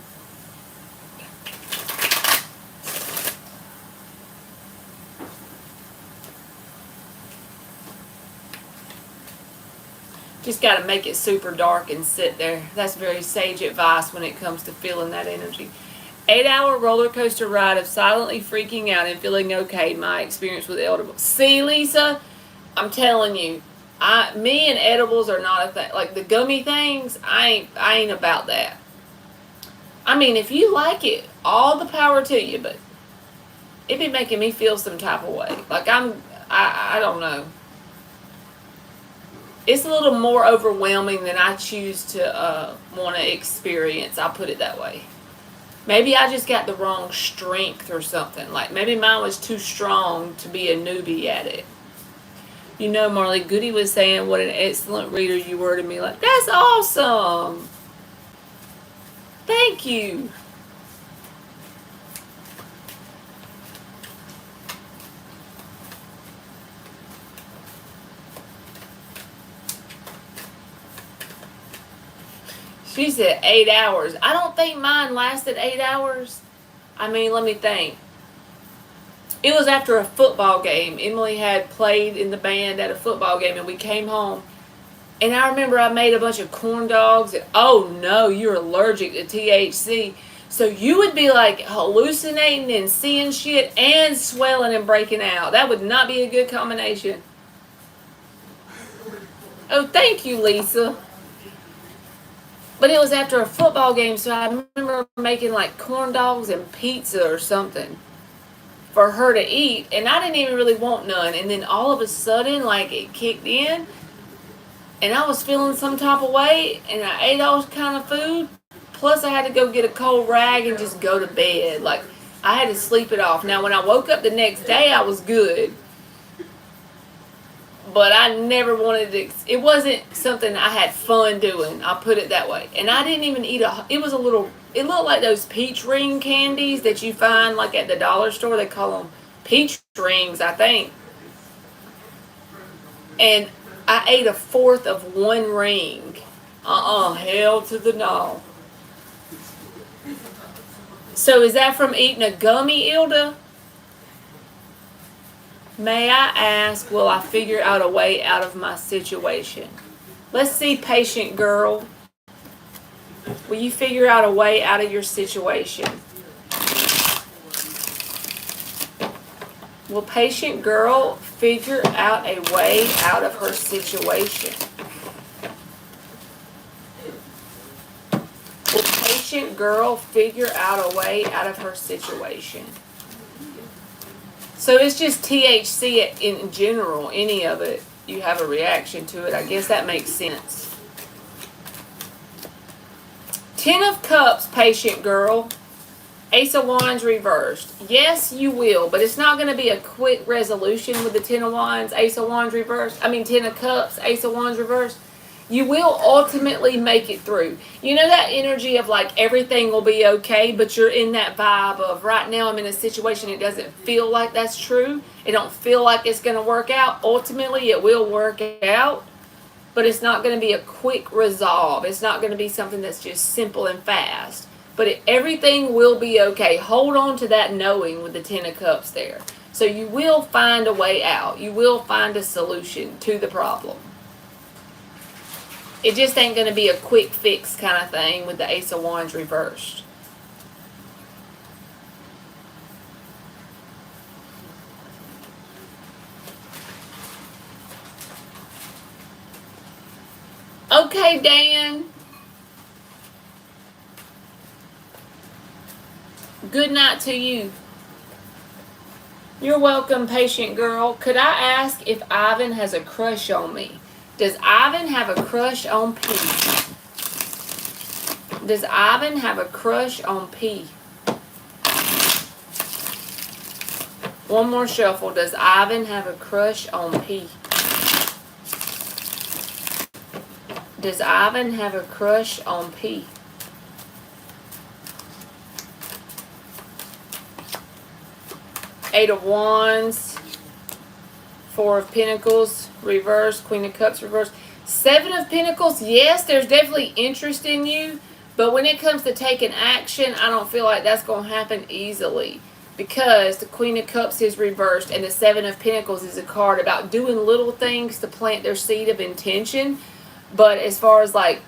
Just got to make it super dark and sit there. That's very sage advice when it comes to feeling that energy. 8-hour roller coaster ride of silently freaking out and feeling okay. My experience with edibles. See, Lisa, I'm telling you, me and edibles are not a thing. Like the gummy things, I ain't about that. I mean, if you like it, all the power to you, but it be making me feel some type of way. Like I don't know. It's a little more overwhelming than I choose to want to experience. I'll put it that way. Maybe I just got the wrong strength or something. Like maybe mine was too strong to be a newbie at it. You know, Marley, Goody was saying what an excellent reader you were to me. Like, that's awesome. Thank you. She said 8 hours. I don't think mine lasted 8 hours. I mean, let me think. It was after a football game. Emily had played in the band at a football game, and we came home. And I remember I made a bunch of corn dogs. And, oh, no, you're allergic to THC. So you would be, like, hallucinating and seeing shit and swelling and breaking out. That would not be a good combination. Oh, thank you, Lisa. But it was after a football game, so I remember making like corn dogs and pizza or something for her to eat, and I didn't even really want none. And then all of a sudden, like it kicked in, and I was feeling some type of way, and I ate all kind of food. Plus, I had to go get a cold rag and just go to bed. Like I had to sleep it off. Now, when I woke up the next day, I was good. but I never wanted to. It wasn't something I had fun doing. I'll put it that way. And I didn't even eat it was a little, it looked like those peach ring candies that you find like at the dollar store. They call them peach rings, I think. And I ate a fourth of one ring. Hell to the no. So is that from eating a gummy, Ilda? May I ask, will I figure out a way out of my situation? Let's see, patient girl. Will you figure out a way out of your situation? Will patient girl figure out a way out of her situation? Will patient girl figure out a way out of her situation? So it's just THC in general, any of it, you have a reaction to it. I guess that makes sense. 10 of Cups, patient girl. Ace of Wands reversed. Yes, you will, but it's not going to be a quick resolution with the 10 of Wands, Ace of Wands reversed. 10 of Cups, Ace of Wands reversed. You will ultimately make it through. You know that energy of like everything will be okay, but you're in that vibe of right now I'm in a situation it doesn't feel like that's true. It don't feel like it's going to work out. Ultimately, it will work out, but it's not going to be a quick resolve. It's not going to be something that's just simple and fast. But everything will be okay. Hold on to that knowing with the 10 of Cups there. So you will find a way out. You will find a solution to the problem. It just ain't going to be a quick fix kind of thing with the Ace of Wands reversed. Okay, Dan. Good night to you. You're welcome, patient girl. Could I ask if Ivan has a crush on me? Does Ivan have a crush on P? Does Ivan have a crush on P? One more shuffle. Does Ivan have a crush on P? Does Ivan have a crush on P? Eight of Wands. Four of Pentacles, reverse. Queen of Cups, reverse. Seven of Pentacles, yes, there's definitely interest in you. But when it comes to taking action, I don't feel like that's going to happen easily. Because the Queen of Cups is reversed and the Seven of Pentacles is a card about doing little things to plant their seed of intention. But as far as like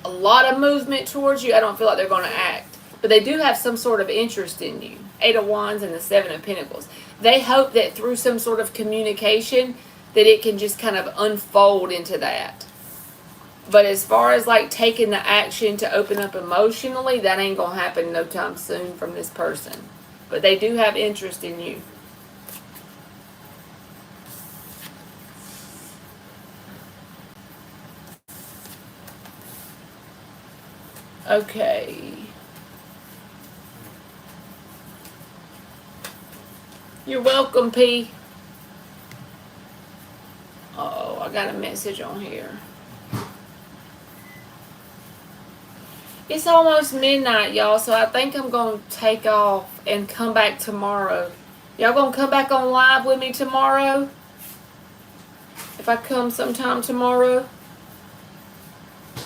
a lot of movement towards you, I don't feel like they're going to act. But they do have some sort of interest in you. Eight of Wands and the Seven of Pentacles. They hope that through some sort of communication that it can just kind of unfold into that. But as far as like taking the action to open up emotionally, that ain't going to happen no time soon from this person. But they do have interest in you. Okay. You're welcome, P. Uh-oh, I got a message on here. It's almost midnight, y'all, so I think I'm going to take off and come back tomorrow. Y'all going to come back on live with me tomorrow? If I come sometime tomorrow?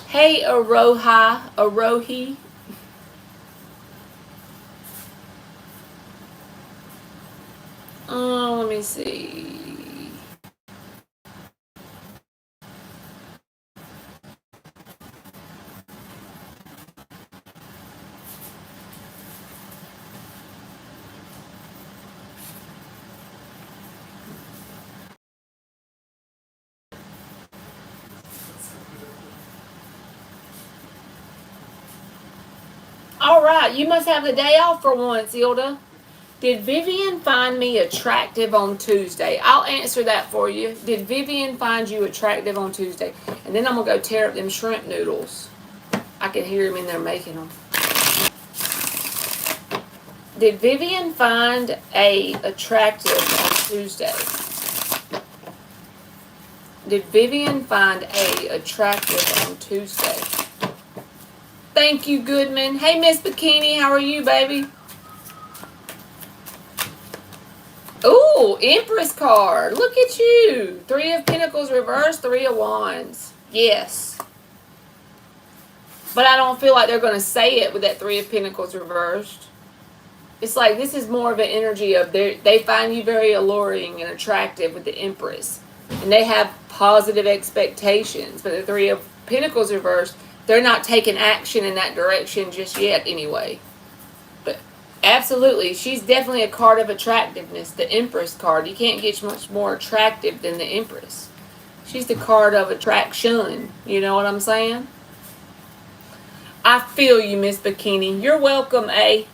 Hey, Arohi. Let me see. All right, you must have the day off for once, Ilda. Did Vivian find me attractive on Tuesday? I'll answer that for you. Did Vivian find you attractive on Tuesday? And then I'm going to go tear up them shrimp noodles. I can hear them in there making them. Did Vivian find a attractive on Tuesday? Did Vivian find A attractive on Tuesday? Thank you, Goodman. Hey, Miss Bikini, how are you, baby? Ooh, Empress card. Look at you. 3 of Pentacles reversed, 3 of Wands. Yes. But I don't feel like they're going to say it with that 3 of Pentacles reversed. It's like this is more of an energy of they find you very alluring and attractive with the Empress. And they have positive expectations. But the 3 of Pentacles reversed, they're not taking action in that direction just yet anyway. But absolutely, she's definitely a card of attractiveness, the Empress card. You can't get much more attractive than the Empress. She's the card of attraction. You know what I'm saying? I feel you, Miss Bikini. You're welcome, A.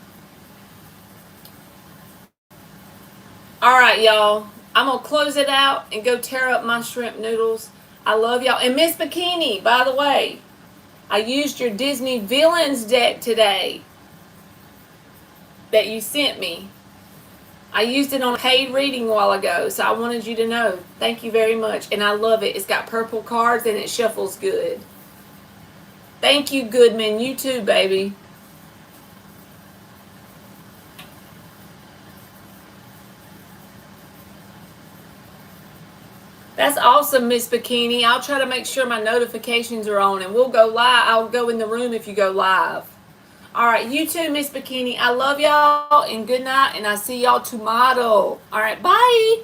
All right, y'all. I'm going to close it out and go tear up my shrimp noodles. I love y'all. And Miss Bikini, by the way, I used your Disney Villains deck today that you sent me. I used it on a paid reading a while ago, so I wanted you to know. Thank you very much. And I love it. It's got purple cards and it shuffles good. Thank you, Goodman. You too, baby. That's awesome, Miss Bikini. I'll try to make sure my notifications are on and we'll go live. I'll go in the room if you go live. All right, you too, Miss Bikini. I love y'all and good night, and I'll see y'all tomorrow. All right, bye.